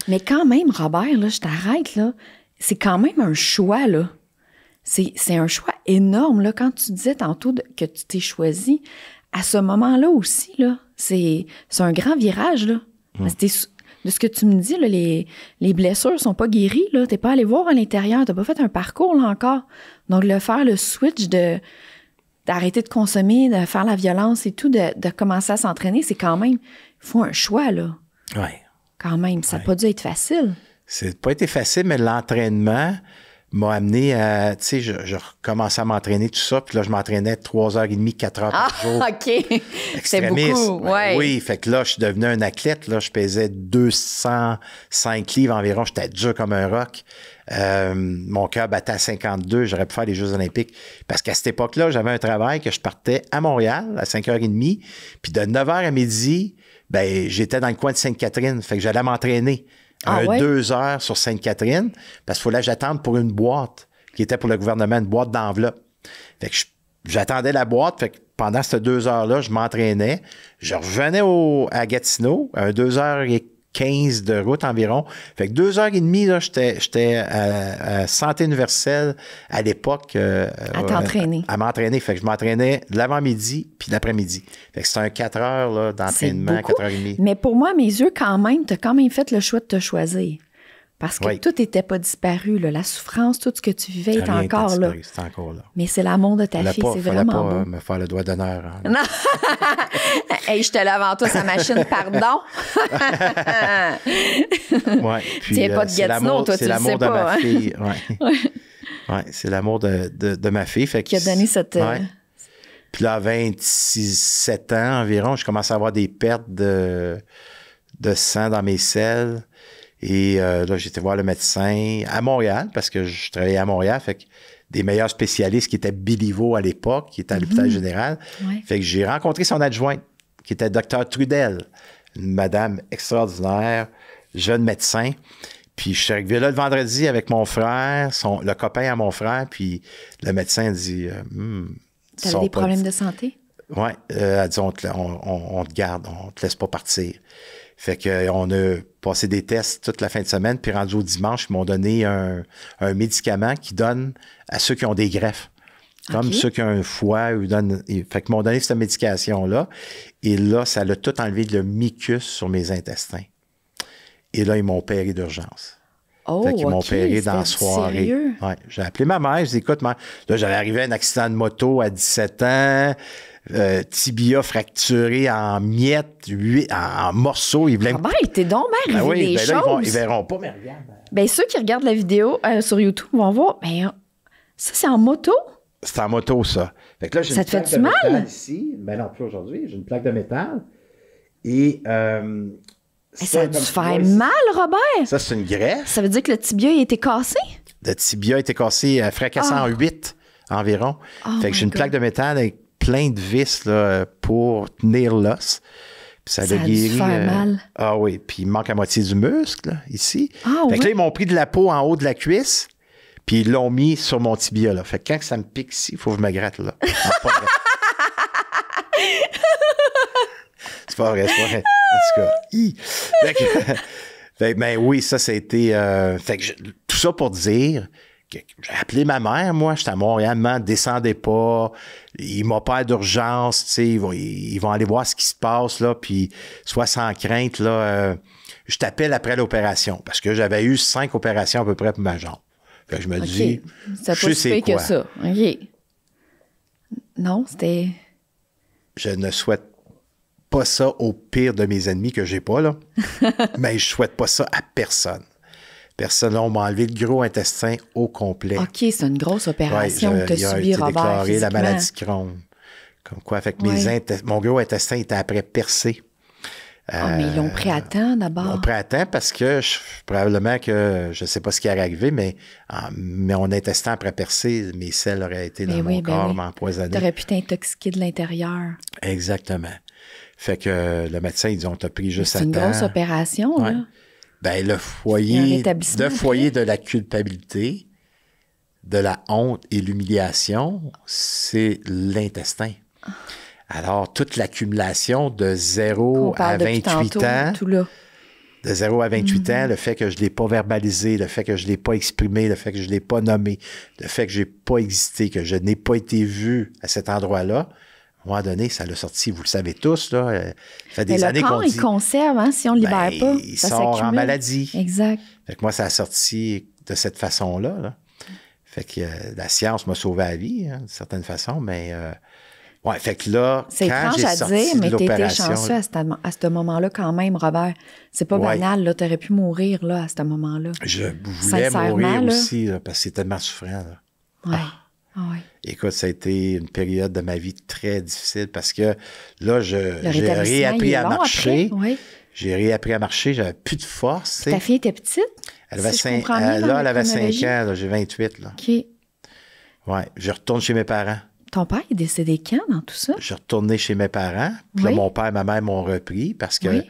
Mais quand même, Robert, là, je t'arrête, là, c'est quand même un choix, là. C'est un choix énorme, là, quand tu disais tantôt que tu t'es choisi. À ce moment-là aussi, là, c'est un grand virage, là. Parce que de ce que tu me dis, là, les blessures sont pas guéries, là. T'es pas allé voir à l'intérieur, t'as pas fait un parcours, là, encore. Donc, le switch d'arrêter de consommer, de faire la violence et tout, de commencer à s'entraîner, c'est quand même... Il faut un choix, là. Oui. Quand même, ça n'a pas dû être facile. C'est pas été facile, mais l'entraînement m'a amené à... Tu sais, je recommençais à m'entraîner, tout ça, puis là, je m'entraînais 3h30, 4h par jour. OK. C'est Extrémiste. beaucoup, ouais. Oui, fait que là, je suis devenu un athlète. Là, je pesais 205 livres environ. J'étais dur comme un roc. Mon cœur battait à 52. J'aurais pu faire les Jeux olympiques. Parce qu'à cette époque-là, j'avais un travail que je partais à Montréal à 5h30. Puis de 9h à midi, ben j'étais dans le coin de Sainte-Catherine. Fait que j'allais m'entraîner 2 heures sur Sainte-Catherine. Parce qu'il fallait que j'attende pour une boîte qui était pour le gouvernement, une boîte d'enveloppe. Fait que j'attendais la boîte. Fait que pendant ces 2 heures-là, je m'entraînais. Je revenais à Gatineau, à 2h15 de route environ. Fait que 2h30, là, j'étais à Santé universelle à l'époque. À t'entraîner. À m'entraîner. Fait que je m'entraînais l'avant-midi puis l'après-midi. Fait que c'était un 4 heures là, d'entraînement, 4h30. Mais pour moi, à mes yeux, quand même, tu as quand même fait le choix de te choisir. Parce que tout n'était pas disparu. Là. La souffrance, tout ce que tu vivais est encore là. C'est encore là. Mais c'est l'amour de ta fille, c'est vraiment beau. Me faire le doigt d'honneur. Hein. Non! Hey, je te lave en toi sa machine, pardon. Ouais, puis, tiens pas de Gatineau, toi, tu le sais pas. C'est l'amour de ma hein? fille. Ouais, c'est l'amour de ma fille. Fait qui a donné cette... Puis là, à 27 ans environ, je commence à avoir des pertes de sang dans mes selles. Et là, j'étais voir le médecin à Montréal, parce que je travaillais à Montréal. Fait que des meilleurs spécialistes qui étaient Béliveau à l'époque, qui était à l'hôpital général. Ouais. Fait que j'ai rencontré son adjointe, qui était Dr Trudel, une madame extraordinaire, jeune médecin. Puis je suis arrivé là le vendredi avec mon frère, le copain à mon frère, puis le médecin dit... T'avais des problèmes de santé? Oui, elle dit, on te garde, on te laisse pas partir. Fait qu'on a passé des tests toute la fin de semaine, puis rendu au dimanche, ils m'ont donné un médicament qui donne à ceux qui ont des greffes. Comme ceux qui ont un foie. Fait qu'ils m'ont donné cette médication-là. Et là, ça a tout enlevé le mucus sur mes intestins. Et là, ils m'ont opéré d'urgence. Oh, fait qu'ils m'ont opéré dans la soirée. Sérieux? Ouais, j'ai appelé ma mère, je dis, écoute, là, j'avais arrivé à un accident de moto à 17 ans, tibia fracturé en miettes, en morceaux. Ils voulaient t'es donc bien arrivé des choses. Là, ils verront pas, mais regarde. Ben, ceux qui regardent la vidéo sur YouTube vont voir, ben, ça, c'est en moto? C'est en moto, ça. Fait que là, j'ai ça une te plaque fait de du mal? métal ici. Ben non, plus aujourd'hui. J'ai une plaque de métal. Et ça a dû faire mal, Robert. Ça, c'est une greffe. Ça veut dire que le tibia a été cassé? Le tibia a été cassé, fracassé en 8 environ. Fait que j'ai une plaque de métal avec plein de vis là, pour tenir l'os. Puis ça a guéri. Dû faire mal. Ah oui, puis il manque à moitié du muscle, là, ici. Ah, fait que là, ils m'ont pris de la peau en haut de la cuisse, puis ils l'ont mis sur mon tibia. Là. Fait que quand ça me pique ici, il faut que je me gratte là. Non, c'est pas vrai. C'est pas vrai. En tout cas, fait que, ben oui, ça a été... fait que tout ça pour dire que j'ai appelé ma mère, moi, j'étais à Montréal, maman, descendez pas, il m'opère d'urgence, tu sais, ils vont aller voir ce qui se passe, là, puis sois sans crainte, là, je t'appelle après l'opération, parce que j'avais eu 5 opérations à peu près pour ma jambe. Fait que je me dis, je sais c'est quoi. Que ça. OK. Non, c'était... Je ne souhaite pas ça au pire de mes ennemis que j'ai pas, là. Mais je souhaite pas ça à personne. Personne, là, on m'a enlevé le gros intestin au complet. OK, c'est une grosse opération que tu as subie, Robert. Déclaré la maladie de Crohn. Comme quoi, fait que mon gros intestin était après percé. Mais ils l'ont pris à temps d'abord. Ils l'ont pris à temps parce que probablement que je ne sais pas ce qui est arrivé, mais mon intestin après percé, mes selles auraient été dans mon corps, m'empoisonner. Tu aurais pu t'intoxiquer de l'intérieur. Exactement. Fait que le médecin, ils ont pris juste à temps. C'est une grosse opération, là. Ben, le foyer de la culpabilité, de la honte et l'humiliation, c'est l'intestin. Alors, toute l'accumulation de 0 à 28 ans, tout là. de 0 à 28 ans, le fait que je ne l'ai pas verbalisé, le fait que je ne l'ai pas exprimé, le fait que je ne l'ai pas nommé, le fait que je n'ai pas existé, que je n'ai pas été vu à cet endroit-là, à un moment donné, ça l'a sorti, vous le savez tous, là. Ça fait des années qu'on dit... il conserve, hein, si on ne libère pas. Il sort en maladie. Exact. Fait que moi, ça a sorti de cette façon-là, là. Fait que la science m'a sauvé la vie, hein, d'une certaine façon, mais... ouais, fait que là, c'est quand étrange j'ai à sorti dire, mais de l'opération... t'étais chanceux à ce moment-là quand même, Robert. C'est pas banal, là. T'aurais pu mourir, là, à ce moment-là. Je voulais mourir aussi, là, parce que c'est tellement souffrant, là. Ouais. Ouais. Écoute, ça a été une période de ma vie très difficile parce que là, j'ai réappris à marcher. Oui. J'ai réappris à marcher, j'avais plus de force. Ta fille était petite? Elle avait 5 ans. Là, elle avait 5 ans, là, j'ai 28. Là. OK. Ouais, je retourne chez mes parents. Ton père est décédé quand dans tout ça? Je suis retourné chez mes parents. Puis là, mon père et ma mère m'ont repris parce que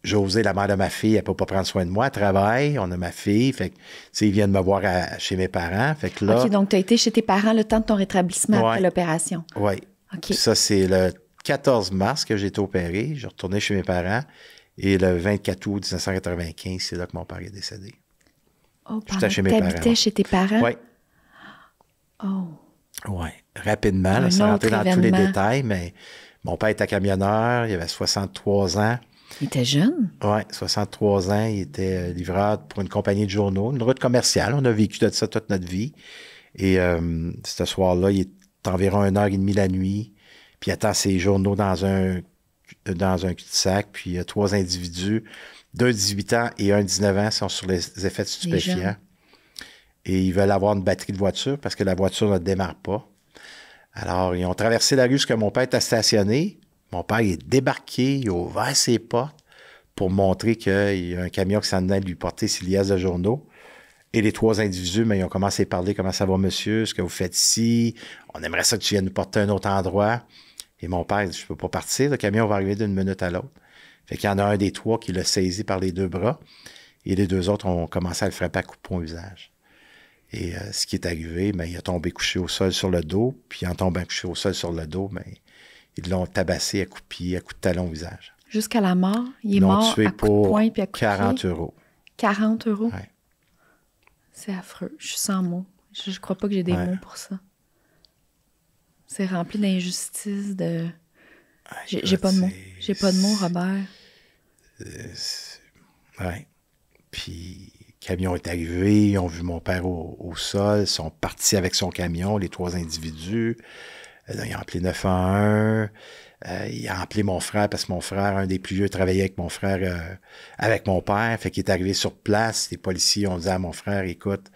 Josée, la mère de ma fille, elle ne peut pas prendre soin de moi. Elle travaille, on a ma fille. Fait que, ils viennent me voir chez mes parents. Fait que là, OK, donc tu as été chez tes parents le temps de ton rétablissement après l'opération. Oui. OK. Ça, c'est le 14 mars que j'ai été opéré. Je suis retourné chez mes parents. Et le 24 août 1995, c'est là que mon père est décédé. Oh, j'étais chez mes parents. T'habitais chez tes parents? Oui. Oh. Oui. Rapidement, là, sans rentrer dans tous les détails, mais mon père était camionneur, il avait 63 ans. Il était jeune? Oui, 63 ans. Il était livreur pour une compagnie de journaux, une route commerciale. On a vécu de ça toute notre vie. Et ce soir-là, il est environ 1h30 la nuit. Puis il attend ses journaux dans un cul-de-sac. Puis il y a 3 individus, 2 de 18 ans et 1 de 19 ans, sont sur les effets de stupéfiants. Et ils veulent avoir une batterie de voiture parce que la voiture ne démarre pas. Alors, ils ont traversé la rue jusqu'à mon père était stationné. Mon père est débarqué, il a ouvert ses portes pour montrer qu'il y a un camion qui s'en allait lui porter ses liasses de journaux. Et les 3 individus, mais ils ont commencé à parler. Comment ça va, monsieur? Ce que vous faites ici? On aimerait ça que tu viennes nous porter à un autre endroit. Et mon père dit, je peux pas partir. Le camion va arriver d'une minute à l'autre. Fait qu'il y en a un des 3 qui l'a saisi par les 2 bras. Et les 2 autres ont commencé à le frapper à coups de poing au visage. Et ce qui est arrivé, bien, il a tombé couché au sol sur le dos. Puis en tombant couché au sol sur le dos, bien, ils l'ont tabassé à coups de pied, à coups de talon au visage. Jusqu'à la mort? Il est mort à coups de poing puis à coups de pied? 40 euros. 40 euros? Oui. C'est affreux. Je suis sans mots. Je crois pas que j'ai des mots pour ça. C'est rempli d'injustice, de... J'ai pas de mots. J'ai pas de mots, Robert. Oui. Puis, le camion est arrivé, ils ont vu mon père au sol, ils sont partis avec son camion, les 3 individus. Ils ont appelé 911. Il a appelé mon frère parce que mon frère, un des plus vieux, travaillait avec mon frère, avec mon père. Fait qu'il est arrivé sur place. Les policiers ont dit à mon frère, écoute,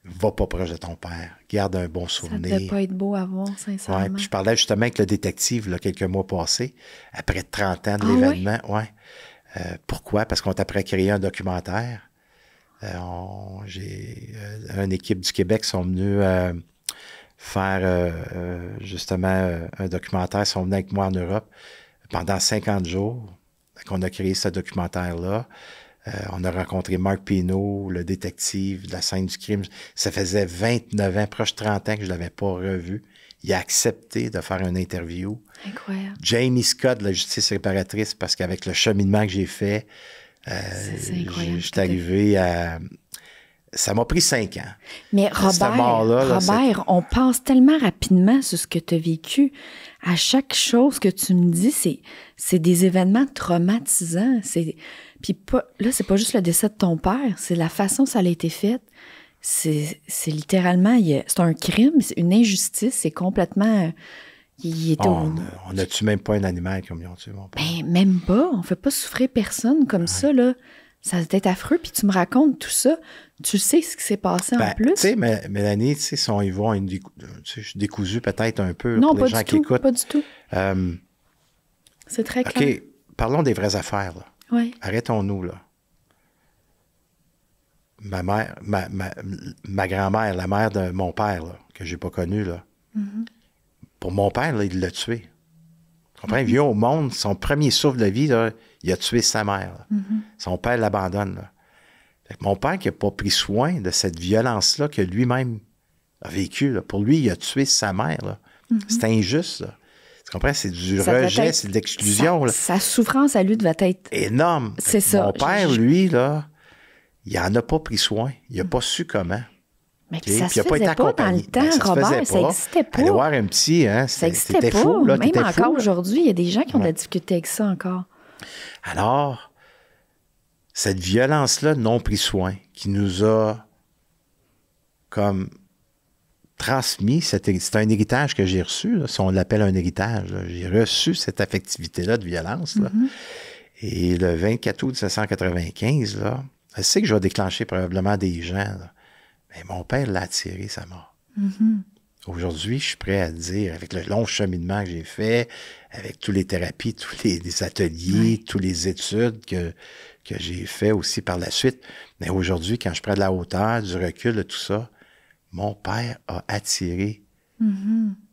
va pas proche de ton père. Garde un bon souvenir. Ça devait pas être beau à voir, sincèrement. Ouais, puis je parlais justement avec le détective là, quelques mois passés, après 30 ans de l'événement. Oui? Ouais. Pourquoi? Parce qu'on est après créer un documentaire. J'ai une équipe du Québec sont venus faire justement un documentaire. Ils sont venus avec moi en Europe pendant 50 jours. On a créé ce documentaire-là. On a rencontré Marc Pinault, le détective de la scène du crime. Ça faisait 29 ans, proche 30 ans que je ne l'avais pas revu. Il a accepté de faire une interview. Incroyable. Jamie Scott, de la justice réparatrice, parce qu'avec le cheminement que j'ai fait, j'étais arrivé à... Ça m'a pris 5 ans. Mais Robert, on pense tellement rapidement sur ce que tu as vécu. À chaque chose que tu me dis, c'est des événements traumatisants. Puis là, c'est pas juste le décès de ton père, c'est la façon dont ça a été fait. C'est littéralement, c'est un crime, c'est une injustice, c'est complètement... On n'a tué même pas un animal comme ils ont tué mon père. Ben, même pas. On fait pas souffrir personne comme ça, là. Ça doit être affreux, puis tu me racontes tout ça. Tu sais ce qui s'est passé en plus. Tu sais, Mélanie, tu sais, si on y va, je suis décousu peut-être un peu non, pour les gens qui écoutent. Non, pas du tout. C'est très clair. OK, parlons des vraies affaires, là. Oui. Arrêtons-nous, là. Ma mère, ma grand-mère, la mère de mon père, là, que j'ai pas connue, là. Pour mon père, là, il l'a tué. Tu comprends? Il vient au monde, son premier souffle de vie, là, il a tué sa mère. Là. Son père l'abandonne. Là. Fait que mon père qui n'a pas pris soin de cette violence-là que lui-même a vécue, là, pour lui, il a tué sa mère. Là. C'est injuste. Là. Tu comprends? C'est du rejet, c'est de l'exclusion. Sa souffrance à lui devait être énorme. C'est ça. Mon père, lui, là, il n'en a pas pris soin. Il n'a pas su comment. Mais Okay? ça se faisait pas dans le temps, Robert. Ça n'existait pas. Aller voir un psy, hein? Ça n'existait pas. Fou, là, même encore fou, aujourd'hui, il y a des gens qui ont de la difficulté avec ça encore. Alors, cette violence-là non pris soin, qui nous a comme transmis, c'est un héritage que j'ai reçu, là, si on l'appelle un héritage. Là. J'ai reçu cette affectivité-là de violence. Là. Et le 24 août 1995, là, je sais que je vais déclencher probablement des gens, là, mais mon père l'a attiré, sa mort. Aujourd'hui, je suis prêt à dire, avec le long cheminement que j'ai fait, avec toutes les thérapies, tous les ateliers, toutes les études que j'ai fait aussi par la suite, mais aujourd'hui, quand je prends de la hauteur, du recul, de tout ça, mon père a attiré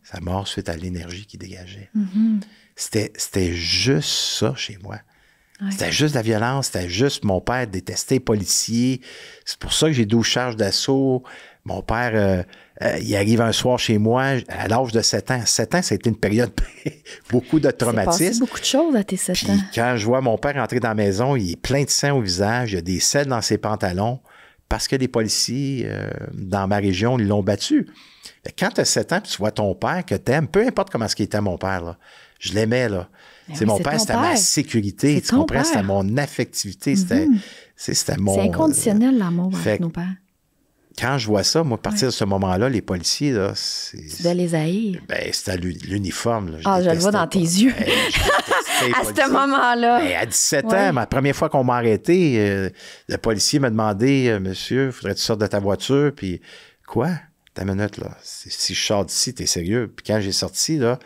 sa mort suite à l'énergie qu'il dégageait. C'était juste ça chez moi. C'était juste la violence, c'était juste mon père détestait les policiers. C'est pour ça que j'ai 12 charges d'assaut. Mon père, il arrive un soir chez moi à l'âge de 7 ans. 7 ans, ça a été une période beaucoup de traumatisme. C'est passé beaucoup de choses à tes 7 ans. Puis quand je vois mon père entrer dans la maison, il est plein de sang au visage, il y a des selles dans ses pantalons parce que les policiers dans ma région, ils l'ont battu. Quand tu as 7 ans, puis tu vois ton père que tu aimes, peu importe comment ce qu'il était mon père, là, je l'aimais, là. Oui, mon père, c'était ma sécurité, tu comprends? C'était mon affectivité, c'était mon... C'est inconditionnel, l'amour avec nos pères. Quand je vois ça, moi, à partir de ce moment-là, les policiers, là, tu dois les haïr. Ben, c'était l'uniforme. Je le vois dans tes yeux. À ce moment-là. À 17 ans, la première fois qu'on m'a arrêté, le policier m'a demandé, monsieur, il faudrait que tu sortes de ta voiture, puis quoi? Ta minute, là. Si je sors d'ici, t'es sérieux? Puis quand j'ai sorti, là,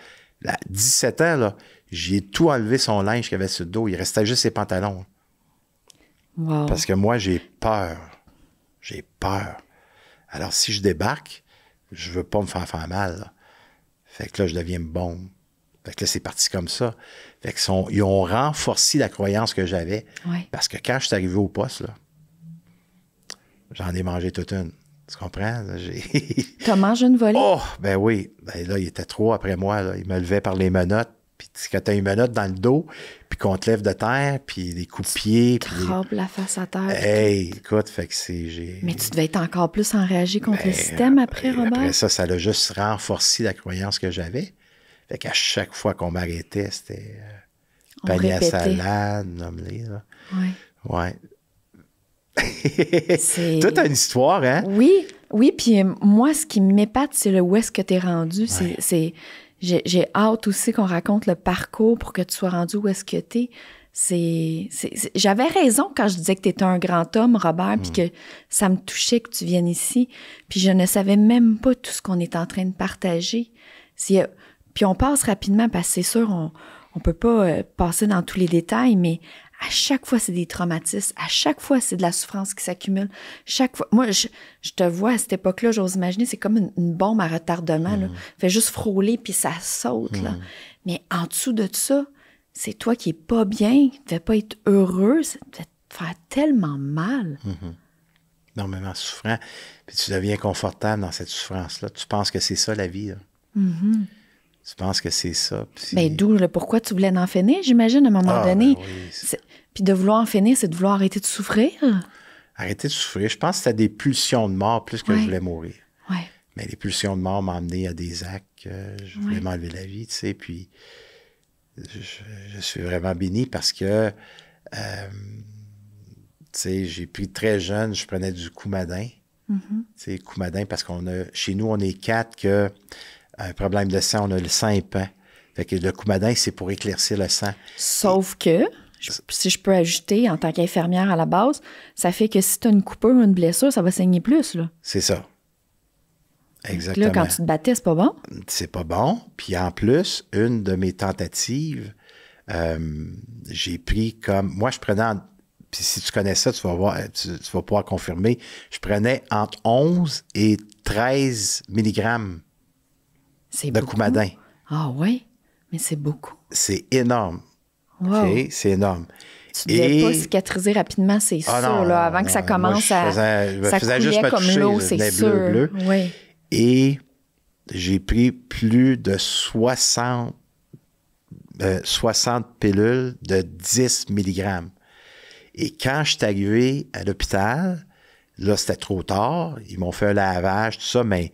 à 17 ans, là, j'ai tout enlevé son linge qu'il avait sur le dos. Il restait juste ses pantalons. Wow. Parce que moi, j'ai peur. J'ai peur. Alors, si je débarque, je veux pas me faire mal. Là. Fait que là, je deviens une bombe. Fait que là, c'est parti comme ça. Fait que ils ont renforcé la croyance que j'avais. Ouais. Parce que quand je suis arrivé au poste, là, j'en ai mangé toute une. Tu comprends? T'as mangé une volée? Oh, ben oui. Ben là, il était trop après moi. Là. Il me levait par les menottes. Puis quand t'as une menotte dans le dos, puis qu'on te lève de terre, puis des coups de pied. Tu trempes la face à terre. Hey, écoute, fait que c'est... Mais tu devais être encore plus enragé contre le système après, Robert? Après ça l'a juste renforcé la croyance que j'avais. Fait qu'à chaque fois qu'on m'arrêtait, c'était panier à salade, nomme-les, là. Oui. Ouais. Toi, t'as une histoire, hein? Oui, puis moi, ce qui m'épate, c'est le où est-ce que t'es rendu. Ouais. J'ai hâte aussi qu'on raconte le parcours pour que tu sois rendu où est-ce que t'es. J'avais raison quand je disais que t'étais un grand homme, Robert, puis que ça me touchait que tu viennes ici. Puis je ne savais même pas tout ce qu'on est en train de partager. Puis on passe rapidement, parce que c'est sûr, on peut pas passer dans tous les détails, mais à chaque fois, c'est des traumatismes. À chaque fois, c'est de la souffrance qui s'accumule. Chaque fois, moi, je te vois à cette époque-là, j'ose imaginer, c'est comme une bombe à retardement. Là. Fait juste frôler, puis ça saute. Là. Mais en dessous de ça, c'est toi qui es pas bien, qui ne devais pas être heureux, ça devait te faire tellement mal. Énormément souffrant. Puis tu deviens confortable dans cette souffrance-là. Tu penses que c'est ça, la vie. Là. Tu penses que c'est ça. Puis... Bien, d'où pourquoi tu voulais en finir, j'imagine, à un moment donné. Ben oui, puis de vouloir en finir, c'est de vouloir arrêter de souffrir. Arrêter de souffrir. Je pense que c'était des pulsions de mort plus que je voulais mourir. Ouais. Mais les pulsions de mort m'ont amené à des actes. Je voulais m'enlever la vie, tu sais. Puis je suis vraiment béni parce que, tu sais, j'ai pris très jeune, je prenais du Coumadin. Tu sais, Coumadin, parce chez nous, on est 4 que... Un problème de sang, on a le sang épais. Fait que le Coumadin, c'est pour éclaircir le sang. Sauf que, si je peux ajouter, en tant qu'infirmière à la base, ça fait que si tu as une coupure ou une blessure, ça va saigner plus, là. C'est ça. Exactement. Là, quand tu te battais, c'est pas bon? C'est pas bon. Puis en plus, une de mes tentatives J'ai pris comme... Moi, je prenais... Puis si tu connais ça, tu vas voir, tu vas pouvoir confirmer. Je prenais entre 11 et 13 milligrammes de Coumadin. Ah oui? Mais c'est beaucoup. C'est énorme. Wow. OK? C'est énorme. Tu ne devais pas cicatriser rapidement, c'est sûr, là, avant que ça commence à... Ça coulait juste me comme toucher, l'eau, c'est sûr. Bleu. Oui. Et j'ai pris plus de 60 pilules de 10 milligrammes. Et quand je suis arrivé à l'hôpital, là, c'était trop tard. Ils m'ont fait un lavage, tout ça, mais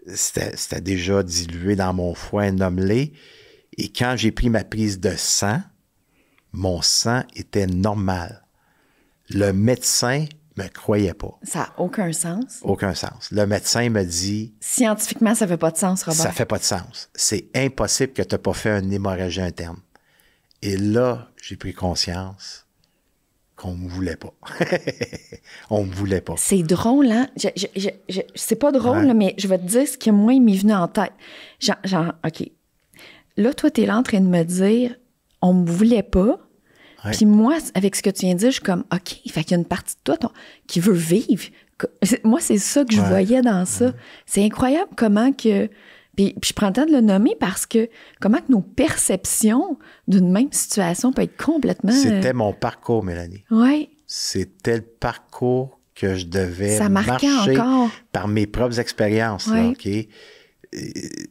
c'était déjà dilué dans mon foie, un omelé. Et quand j'ai pris ma prise de sang, mon sang était normal. Le médecin me croyait pas. Ça n'a aucun sens. Aucun sens. Le médecin me dit... Scientifiquement, ça fait pas de sens, Robert. Ça fait pas de sens. C'est impossible que tu n'aies pas fait une hémorragie interne. Et là, j'ai pris conscience qu'on me voulait pas. On me voulait pas. C'est drôle, hein? C'est pas drôle, là, mais je vais te dire ce qui, moi, il m'est venu en tête. Genre, OK. Là, toi, t'es là en train de me dire, on me voulait pas. Ouais. Puis moi, avec ce que tu viens de dire, je suis comme, OK, fait qu'il y a une partie de toi qui veut vivre. Moi, c'est ça que je voyais dans ça. C'est incroyable comment que... Puis je prends le temps de le nommer parce que comment que nos perceptions d'une même situation peuvent être complètement... C'était mon parcours, Mélanie. Oui. C'était le parcours que je devais ça marquait marcher encore. Par mes propres expériences. Là, OK?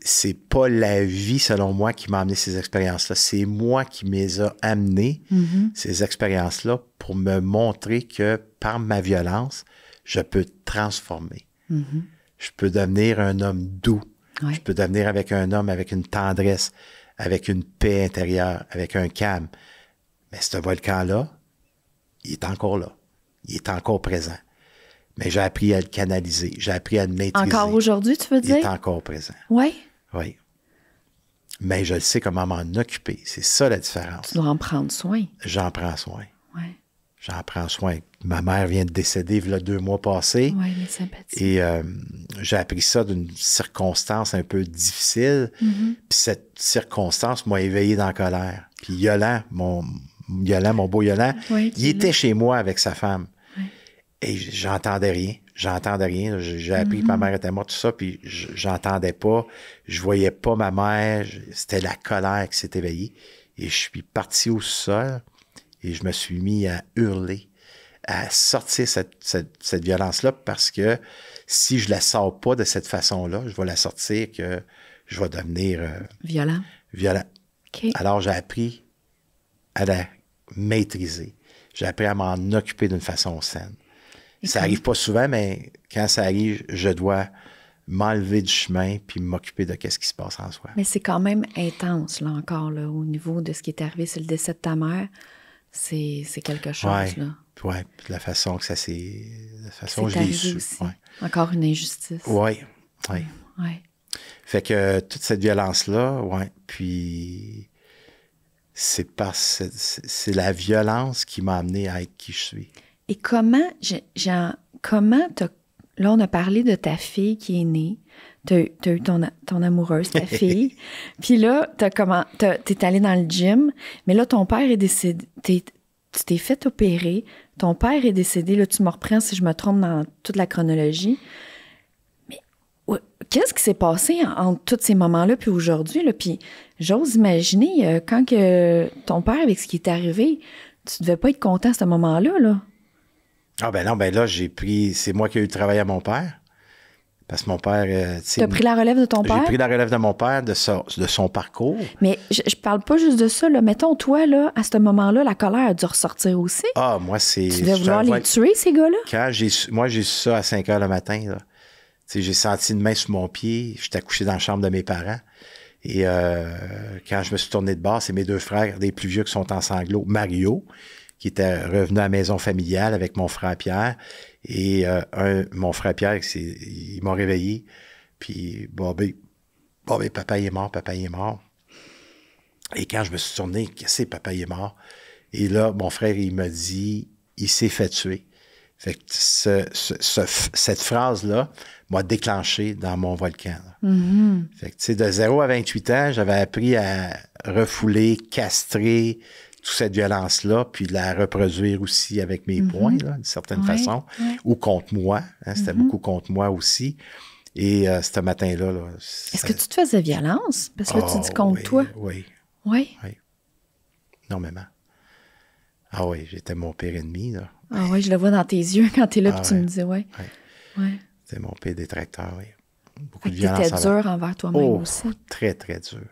C'est pas la vie, selon moi, qui m'a amené ces expériences-là. C'est moi qui me les a amenées, ces expériences-là, pour me montrer que par ma violence, je peux transformer. Je peux devenir un homme doux. Je peux devenir avec un homme avec une tendresse, avec une paix intérieure, avec un calme. Mais ce volcan-là, il est encore là. Il est encore présent. Mais j'ai appris à le canaliser. J'ai appris à le maîtriser. Encore aujourd'hui, tu veux dire? Il est encore présent. Oui. Oui. Mais je le sais comment m'en occuper. C'est ça la différence. Tu dois en prendre soin. J'en prends soin. Oui. J'en prends soin. Ma mère vient de décéder il y a 2 mois passés. Oui, les sympathies. Et j'ai appris ça d'une circonstance un peu difficile. Puis cette circonstance m'a éveillé dans la colère. Puis Yolande, mon beau Yolande, il était chez moi avec sa femme. Oui. Et j'entendais rien. J'ai appris que ma mère était morte, tout ça, puis j'entendais pas. Je voyais pas ma mère. C'était la colère qui s'est éveillée. Et je suis parti au sol et je me suis mis à hurler, à sortir cette violence-là, parce que si je la sors pas de cette façon-là, je vais la sortir que je vais devenir... violent. Okay. Alors, j'ai appris à la maîtriser. J'ai appris à m'en occuper d'une façon saine. Ça arrive pas souvent, mais quand ça arrive, je dois m'enlever du chemin puis m'occuper de ce qui se passe en soi. Mais c'est quand même intense, là, encore, là, au niveau de ce qui est arrivé sur le décès de ta mère. C'est quelque chose, là. Oui, la façon que ça s'est... La façon que je l'ai su. Ouais. Encore une injustice. Oui. Ouais. Fait que toute cette violence-là, puis c'est la violence qui m'a amené à être qui je suis. Et comment là, on a parlé de ta fille qui est née. T'as eu ton amoureuse, ta fille. Puis là, t'es allé dans le gym. Mais là, ton père est décédé. Tu t'es fait opérer. Ton père est décédé. Là, tu me reprends si je me trompe dans toute la chronologie. Mais qu'est-ce qui s'est passé entre tous ces moments-là puis aujourd'hui? Là? Puis j'ose imaginer, quand que ton père, avec ce qui est arrivé, tu devais pas être content à ce moment-là, là. Ah ben non, là, c'est moi qui ai eu travaillé à mon père. Parce que mon père... tu as pris la relève de ton père? J'ai pris la relève de mon père, de son parcours. Mais je parle pas juste de ça, là. Mettons, toi, là, à ce moment-là, la colère a dû ressortir aussi. Ah, moi, c'est... Tu devais vouloir les tuer, ces gars-là? Quand j'ai su ça à 5 heures le matin, là. J'ai senti une main sur mon pied. J'étais couché dans la chambre de mes parents. Et quand je me suis tourné de bord, c'est mes 2 frères, des plus vieux, qui sont en sanglots. Mario, qui était revenu à la maison familiale avec mon frère Pierre. Et mon frère Pierre, il m'a réveillé. Puis, papa, il est mort. Et quand je me suis tourné, qu'est-ce que c'est, papa, il est mort? Et là, mon frère, il m'a dit, il s'est fait tuer. Fait que cette phrase-là m'a déclenché dans mon volcan. Fait que, tu sais, de 0 à 28 ans, j'avais appris à refouler, castrer toute cette violence-là, puis la reproduire aussi avec mes poings, là, d'une certaine façon, ou contre moi. Hein, c'était beaucoup contre moi aussi. Et ce matin-là... Là, est-ce que tu te faisais violence? Parce que là, tu dis contre toi. Oui. Oui? Oui. Énormément. Ah oui, j'étais mon pire ennemi, là. Ah oui, je le vois dans tes yeux quand tu es là, puis tu me dis, oui. Ouais. C'était mon pire détracteur, oui. Beaucoup de violence. Tu étais dur envers toi-même aussi. Très, très dur.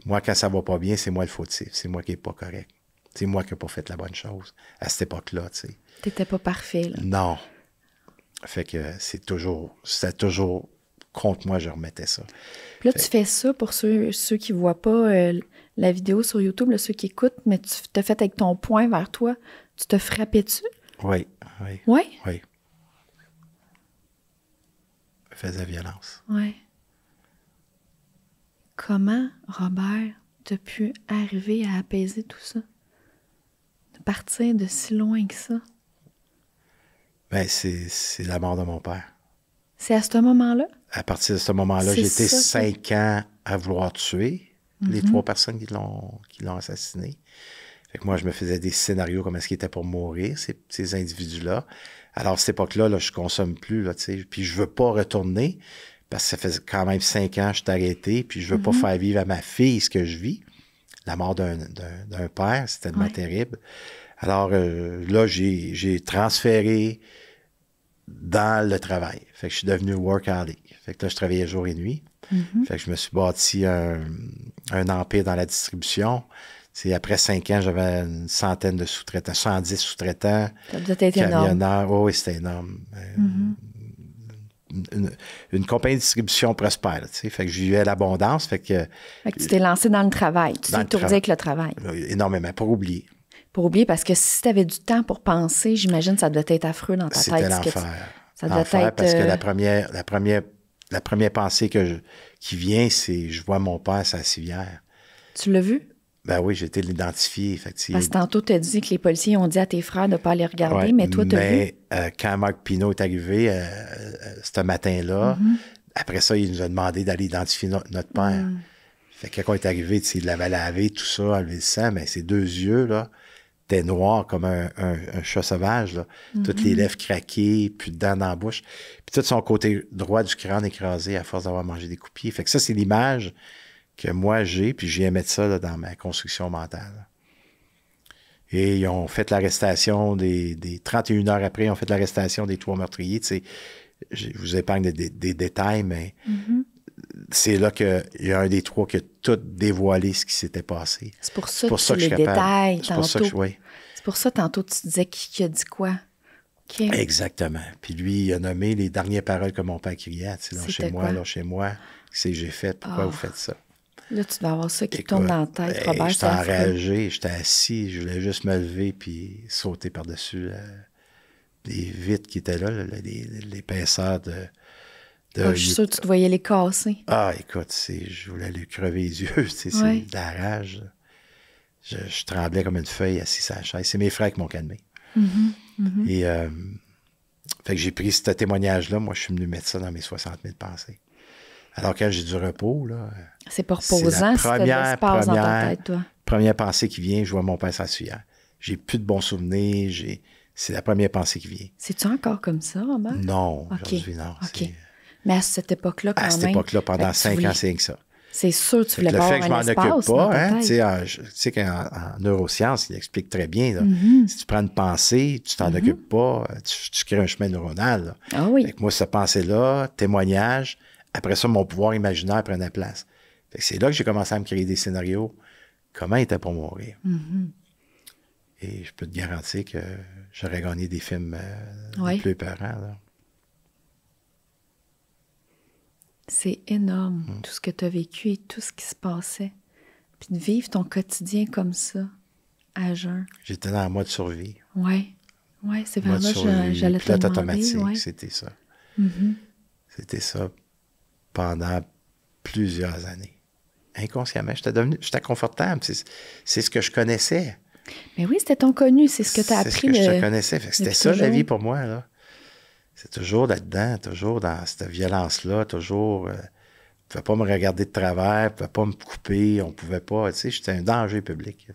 Moi, quand ça va pas bien, c'est moi le fautif. C'est moi qui n'ai pas correct. C'est moi qui n'ai pas fait la bonne chose à cette époque-là, tu sais. Tu n'étais pas parfait, là. Non. Fait que c'était toujours contre moi, je remettais ça. Puis là, tu fais ça pour ceux qui ne voient pas la vidéo sur YouTube, là, ceux qui écoutent, mais tu t'as fait avec ton poing vers toi. Tu te frappais dessus? Oui. Oui? Oui. Je faisais violence. Oui. Comment, Robert, t'as pu arriver à apaiser tout ça? De partir de si loin que ça? Bien, c'est la mort de mon père. C'est à ce moment-là? À partir de ce moment-là, j'étais 5 ans à vouloir tuer les 3 personnes qui l'ont assassiné. Fait que moi, je me faisais des scénarios comme est-ce qu'ils étaient pour mourir, ces individus-là. Alors, à cette époque-là, là, je consomme plus, là, tu sais. Puis je veux pas retourner, parce que ça fait quand même 5 ans que je suis arrêté, puis je veux pas faire vivre à ma fille ce que je vis. La mort d'un père, c'est tellement terrible. Alors, là, j'ai transféré dans le travail. Fait que je suis devenu workaholic. Fait que là, je travaillais jour et nuit. Fait que je me suis bâti un empire dans la distribution. C'est après 5 ans, j'avais une centaine de sous-traitants, 110 sous-traitants. Ça doit être énorme. Oh, oui, c'était énorme. Une compagnie de distribution prospère, tu sais. Fait que j'ai eu l'abondance. Fait que tu t'es lancé dans le travail. Tu t'es étourdi avec le travail. Énormément, pour oublier. Pour oublier, parce que si tu avais du temps pour penser, j'imagine que ça devait être affreux dans ta tête. C'était l'enfer. Ça devait être... Parce que la première pensée qui vient, c'est je vois mon père sur la civière. Tu l'as vu? Ben oui, j'ai été l'identifier. Parce que tantôt, tu as dit que les policiers ont dit à tes frères de ne pas aller regarder, mais toi, tu as vu? Quand Marc Pinault est arrivé, ce matin-là, après ça, il nous a demandé d'aller identifier notre père. Fait que quand il est arrivé, il l'avait lavé, tout ça, enlevé le sang, mais ses 2 yeux, là, étaient noirs comme un chat sauvage, là. Toutes les lèvres craquées, plus de dents dans la bouche. Puis tout son côté droit du crâne écrasé à force d'avoir mangé des coups de pied. Fait que ça, c'est l'image que moi j'ai, puis j'ai mettre ça là, dans ma construction mentale. Et ils ont fait l'arrestation des 31 heures après, ils ont fait l'arrestation des 3 meurtriers. Tu sais, je vous épargne des détails, mais c'est là qu'il y a un des 3 qui a tout dévoilé ce qui s'était passé. C'est pour ça que les détails, tantôt. C'est pour ça, tantôt, tu disais qui a dit quoi. Okay. Exactement. Puis lui, il a nommé les dernières paroles que mon père criait. Tu sais, lâchez moi. Qu'est-ce que j'ai fait? Pourquoi vous faites ça? Là, tu dois avoir ça qui tourne dans la tête, Robert. J'étais enragé, j'étais assis, je voulais juste me lever puis sauter par-dessus les vitres qui étaient là, l'épaisseur de je suis sûre que tu te voyais les casser. Ah, écoute, je voulais lui crever les yeux, c'est de la rage. Je tremblais comme une feuille assis sur la chaise. C'est mes frères qui m'ont calmé. Et fait que j'ai pris ce témoignage-là, moi, je suis venu mettre ça dans mes 60 000 pensées. Alors, quand j'ai du repos, là... C'est pas reposant si t'as de l'espace dans ta tête, toi. Première pensée qui vient, je vois mon père s'assuyer. J'ai plus de bons souvenirs, c'est la première pensée qui vient. C'est-tu encore comme ça, Robert? Non, aujourd'hui, non. OK. Mais à cette époque-là, quand même... À cette époque-là, pendant 5 ans, c'est que ça. C'est sûr, tu voulais pas avoir un espace. Le fait que je m'en occupe pas, hein, tu sais qu'en neurosciences, il explique très bien, là, si tu prends une pensée, tu t'en occupes pas, tu crées un chemin neuronal. Là. Ah oui. Fait que moi, cette pensée-là, témoignage, après ça, mon pouvoir imaginaire prenait place. Fait que c'est là que j'ai commencé à me créer des scénarios. Comment il était pour mourir? Et je peux te garantir que j'aurais gagné des films les plus épeurants, là. C'est énorme, tout ce que tu as vécu et tout ce qui se passait. Puis de vivre ton quotidien comme ça, à jeun. J'étais dans un mode survie. Oui, c'est vers là j'allais te demander. Automatique, c'était ça. C'était ça pendant plusieurs années. Inconsciemment, j'étais confortable. C'est ce que je connaissais. Mais oui, c'était ton connu, c'est ce que tu as appris. C'est ce que je te connaissais. C'était ça, toujours. la vie pour moi, là. C'est toujours là-dedans, toujours dans cette violence-là, toujours... ne pouvait pas me regarder de travers, ne pouvait pas me couper, on pouvait pas... Tu sais, j'étais un danger public.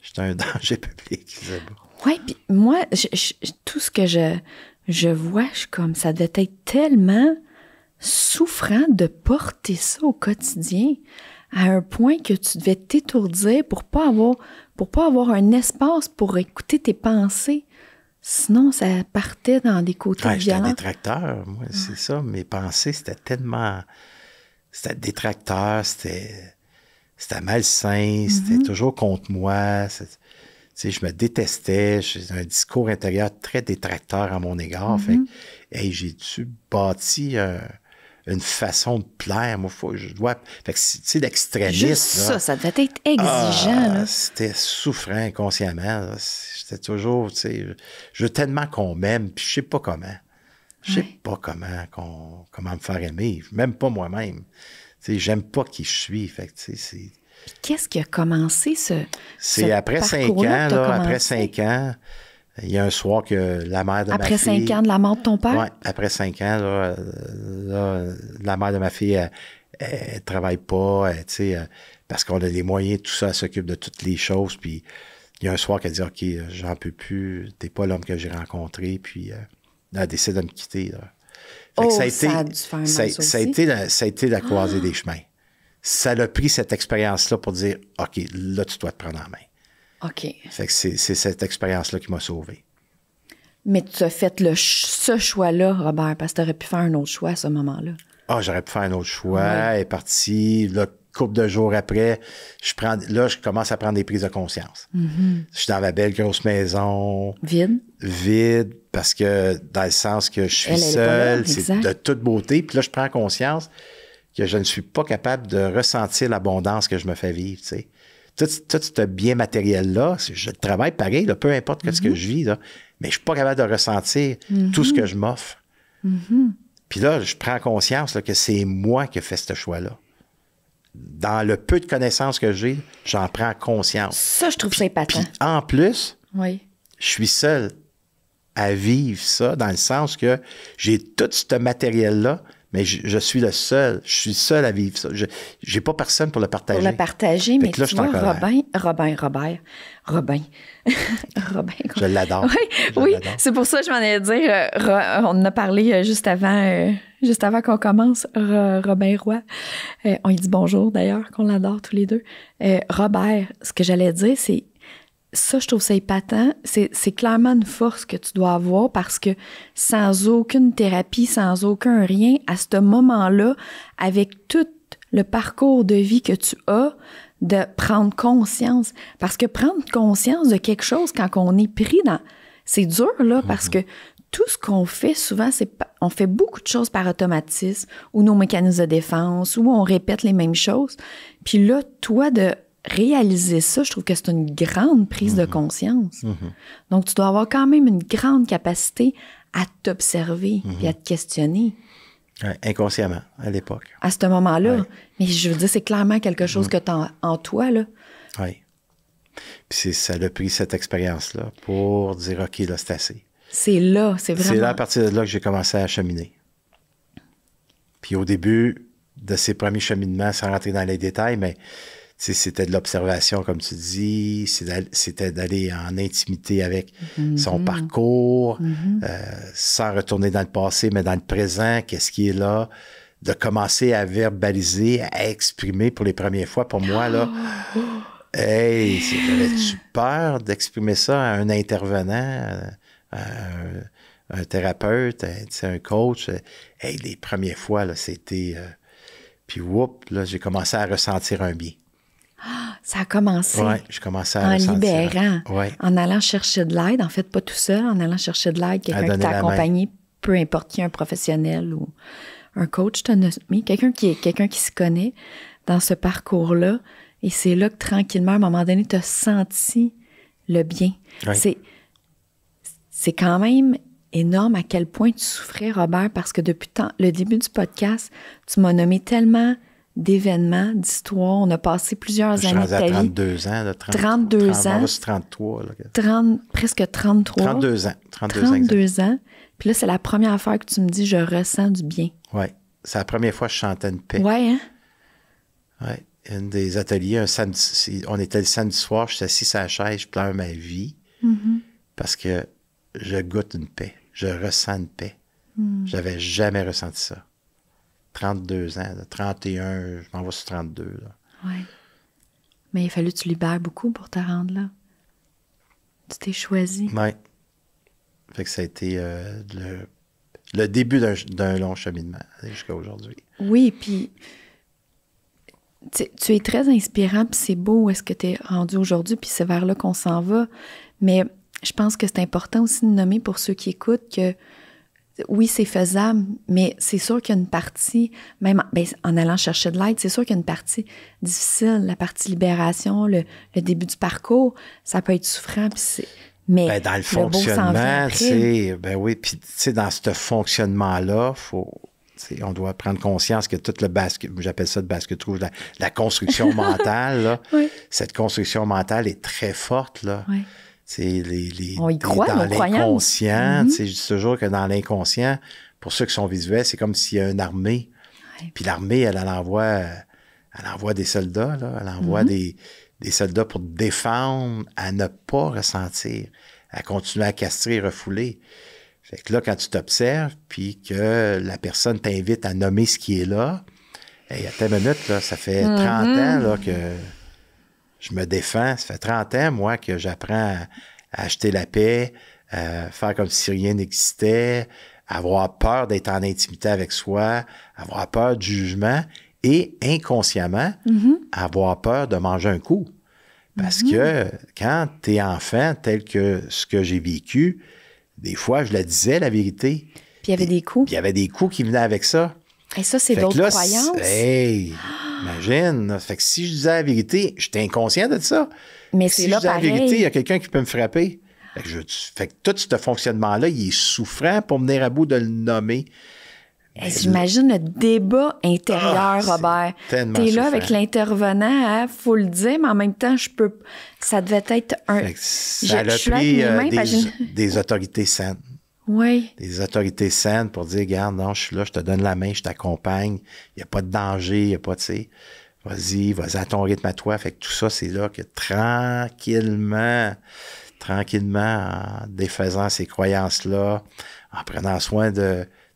J'étais un danger public, Oui, puis moi, tout ce que je vois, je suis comme, ça devait être tellement souffrant de porter ça au quotidien à un point que tu devais t'étourdir pour pas avoir un espace pour écouter tes pensées. Sinon, ça partait dans des côtés violents. J'étais un détracteur, moi, c'est ça. Mes pensées, c'était tellement... C'était détracteur, c'était malsain, c'était toujours contre moi. Tu sais, je me détestais, j'ai un discours intérieur très détracteur à mon égard. Fait que, j'ai-tu bâti une façon de plaire? Moi, je dois... Fait que, tu sais, l'extrémisme... Juste ça devait être exigeant. Là. C'était souffrant inconsciemment. Là. J'étais toujours, tu sais... Je veux tellement qu'on m'aime, puis je sais pas comment. Je sais pas comment me faire aimer, même pas moi-même. Tu sais, j'aime pas qui je suis. Fait que, tu sais, c'est... Qu'est-ce qui a commencé C'est après 5 ans, là, après 5 ans, il y a un soir que la mère de ma fille... Après 5 ans de la mort de ton père? Oui, après 5 ans, là, la mère de ma fille, elle travaille pas, tu sais, parce qu'on a les moyens, tout ça, elle s'occupe de toutes les choses, puis il y a un soir qu'elle dit « OK, j'en peux plus, t'es pas l'homme que j'ai rencontré », puis elle décide de me quitter, là. Fait que ça a été la croisée des chemins. Ça a pris cette expérience-là pour dire « OK, là, tu dois te prendre en main. » OK. Fait que c'est cette expérience-là qui m'a sauvé. Mais tu as fait ce choix-là, Robert, parce que tu aurais pu faire un autre choix à ce moment-là. Ah, j'aurais pu faire un autre choix. Elle est partie. Là, couple de jours après, je commence à prendre des prises de conscience. Je suis dans ma belle grosse maison. Vide, parce que dans le sens que je suis seul, c'est de toute beauté. Puis là, je prends conscience que je ne suis pas capable de ressentir l'abondance que je me fais vivre, tu sais. Tout ce bien matériel-là, je travaille pareil, là, peu importe ce que je vis, là, mais je suis pas capable de ressentir tout ce que je m'offre. Puis là, je prends conscience là, que c'est moi qui ai fait ce choix-là. Dans le peu de connaissances que j'ai, j'en prends conscience. Ça, je trouve ça épatant. Puis en plus, je suis seul à vivre ça, dans le sens que j'ai tout ce matériel-là, mais je suis le seul. Je suis seul à vivre ça. J'ai pas personne pour le partager. Pour le partager, mais là, tu vois, Robin. Je l'adore. Oui, c'est pour ça que je m'en allais dire. On en a parlé juste avant qu'on commence. Robin Roy. On lui dit bonjour, d'ailleurs, qu'on l'adore tous les deux. Robert, ce que j'allais dire, c'est ça, je trouve ça épatant. C'est clairement une force que tu dois avoir parce que sans aucune thérapie, sans aucun rien, à ce moment-là, avec tout le parcours de vie que tu as, de prendre conscience. Parce que prendre conscience de quelque chose quand on est pris dans... C'est dur, là, parce que tout ce qu'on fait, souvent, on fait beaucoup de choses par automatisme, ou nos mécanismes de défense, ou on répète les mêmes choses. Puis là, toi, de réaliser ça, je trouve que c'est une grande prise de conscience. Donc, tu dois avoir quand même une grande capacité à t'observer et à te questionner. Ouais, inconsciemment, à l'époque. À ce moment-là. Ouais. Mais je veux dire, c'est clairement quelque chose que tu as en toi, là. Oui. Puis ça a pris cette expérience-là pour dire, OK, là, c'est assez. C'est là, c'est vraiment... C'est là, à partir de là, que j'ai commencé à cheminer. Puis au début de ces premiers cheminements, sans rentrer dans les détails, mais c'était de l'observation, comme tu dis, c'était d'aller en intimité avec son parcours, sans retourner dans le passé, mais dans le présent, qu'est-ce qui est là, de commencer à verbaliser, à exprimer pour les premières fois. Pour moi, là, j'avais-tu peur d'exprimer ça à un intervenant, à un thérapeute, un coach? Les premières fois, là, c'était... puis, là, j'ai commencé à ressentir un bien. Ça a commencé je commençais à ressentir. Libérant, en allant chercher de l'aide, en fait, pas tout seul, en allant chercher de l'aide, quelqu'un qui t'a accompagné, peu importe qui, un professionnel ou un coach, quelqu'un qui se connaît dans ce parcours-là, et c'est là que tranquillement, à un moment donné, tu as senti le bien. C'est quand même énorme à quel point tu souffrais, Robert, parce que depuis le début du podcast, tu m'as nommé tellement d'événements, d'histoires. On a passé plusieurs années de ta vie. Je suis rendu à 32 ans. Là, 32 ans. On va sur 33. Là. Presque 33. 32 ans. 32 ans. Puis là, c'est la première affaire que tu me dis, je ressens du bien. Oui. C'est la première fois que je chantais une paix. Oui, hein? Oui. Une des ateliers, un samedi, on était le samedi soir, je suis assis sur la chaise, je pleure ma vie parce que je goûte une paix. Je ressens une paix. J'avais jamais ressenti ça. 32 ans, là, 31, je m'en vais sur 32. Oui. Mais il a fallu que tu libères beaucoup pour te rendre là. Tu t'es choisi. Oui. Fait que ça a été le début d'un long cheminement jusqu'à aujourd'hui. Oui, puis tu es très inspirant, puis c'est beau où est-ce que tu es rendu aujourd'hui, puis c'est vers là qu'on s'en va. Mais je pense que c'est important aussi de nommer pour ceux qui écoutent que oui, c'est faisable, mais c'est sûr qu'il y a une partie, même en allant chercher de l'aide, c'est sûr qu'il y a une partie difficile, la partie libération, le début du parcours, ça peut être souffrant, puis mais dans le fonctionnement, oui, puis tu sais, dans ce fonctionnement-là, on doit prendre conscience que tout le basket, j'appelle ça le basket rouge, la construction mentale, là, oui. Cette construction mentale est très forte, là. Oui. On y croit, dans l'inconscient, je dis toujours que dans l'inconscient, pour ceux qui sont visuels, c'est comme s'il y a une armée. Oui. Puis l'armée, elle envoie des soldats, là, elle envoie des soldats pour défendre, à ne pas ressentir, à continuer à castrer, refouler. Fait que là, quand tu t'observes, puis que la personne t'invite à nommer ce qui est là, hey, attends une minute, là, ça fait 30 ans là, que je me défends. Ça fait 30 ans, moi, que j'apprends à acheter la paix, faire comme si rien n'existait, avoir peur d'être en intimité avec soi, avoir peur du jugement et inconsciemment, avoir peur de manger un coup. Parce que quand tu es enfant, tel que ce que j'ai vécu, des fois, je la disais, la vérité. Puis il y avait des coups. Puis il y avait des coups qui venaient avec ça. Et ça, c'est d'autres croyances. Hey, imagine. Fait que si je disais la vérité, j'étais inconscient de ça. Mais c'est là pareil. Si je disais la vérité, il y a quelqu'un qui peut me frapper. Fait que tout ce fonctionnement-là, il est souffrant pour venir à bout de le nommer. J'imagine le débat intérieur, Robert. T'es là avec l'intervenant, faut le dire, mais en même temps, ça devait être un... Ça a pris des autorités saines. Oui. Des autorités saines pour dire, regarde, non, je suis là, je te donne la main, je t'accompagne, il n'y a pas de danger, il n'y a pas, tu sais, vas-y à ton rythme à toi. Fait que tout ça, c'est là que tranquillement, en défaisant ces croyances-là, en prenant soin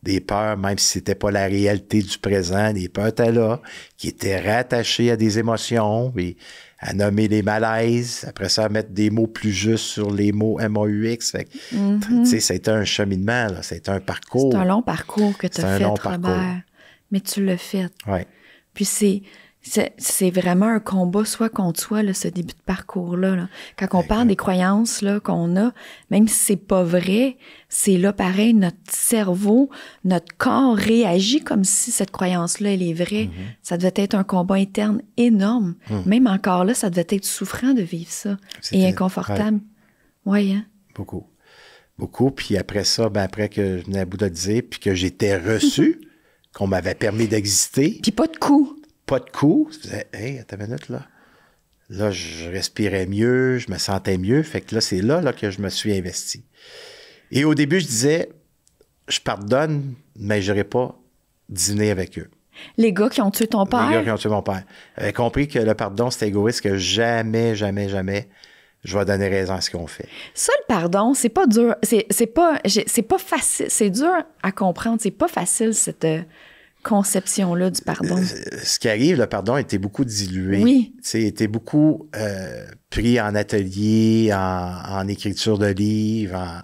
des peurs, même si c'était pas la réalité du présent, les peurs étaient là, qui étaient rattachées à des émotions, et à nommer les malaises, après ça, à mettre des mots plus justes sur les mots MAUX. Fait que, tu sais, c'était un cheminement, là, c'était un parcours. C'est un long parcours que tu as fait, Robert. Mais tu l'as fait. Oui. Puis c'est vraiment un combat soi contre soi, là, ce début de parcours-là. Là. Quand on parle des croyances là, qu'on a, même si c'est pas vrai, c'est là pareil, notre cerveau, notre corps réagit comme si cette croyance-là, elle est vraie. Ça devait être un combat interne énorme. Même encore là, ça devait être souffrant de vivre ça. Et inconfortable. Oui, hein? Beaucoup. Beaucoup. Puis après ça, après que je venais à bout de le dire, puis que j'étais reçu, qu'on m'avait permis d'exister. Puis pas de coups. Pas de coups. Je faisais, hey, attends une minute, là. Là, je respirais mieux, je me sentais mieux. Fait que là, c'est là que je me suis investi. Et au début, je disais, je pardonne, mais je n'irai pas dîner avec eux. Les gars qui ont tué ton père? Les gars qui ont tué mon père. J'avais compris que le pardon, c'était égoïste, que jamais, je vais donner raison à ce qu'on fait. Ça, le pardon, c'est pas dur. C'est pas facile. C'est dur à comprendre. C'est pas facile, cette conception-là du pardon. Ce qui arrive, le pardon était beaucoup dilué. Oui. Était beaucoup pris en atelier, en écriture de livres,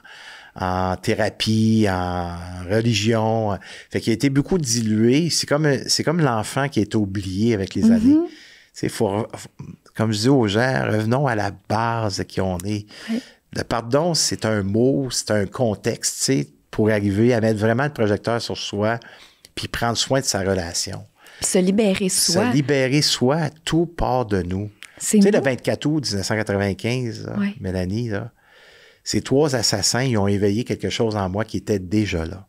en thérapie, en religion. Fait qu'il a été beaucoup dilué. C'est comme l'enfant qui est oublié avec les années. Comme je dis aux gens, revenons à la base de qui on est. Oui. Le pardon, c'est un mot, c'est un contexte, pour arriver à mettre vraiment le projecteur sur soi, puis prendre soin de sa relation. Se libérer soi. Se libérer soi, tout part de nous. Tu sais, le 24 août 1995, là, Mélanie, là, ces 3 assassins, ils ont éveillé quelque chose en moi qui était déjà là.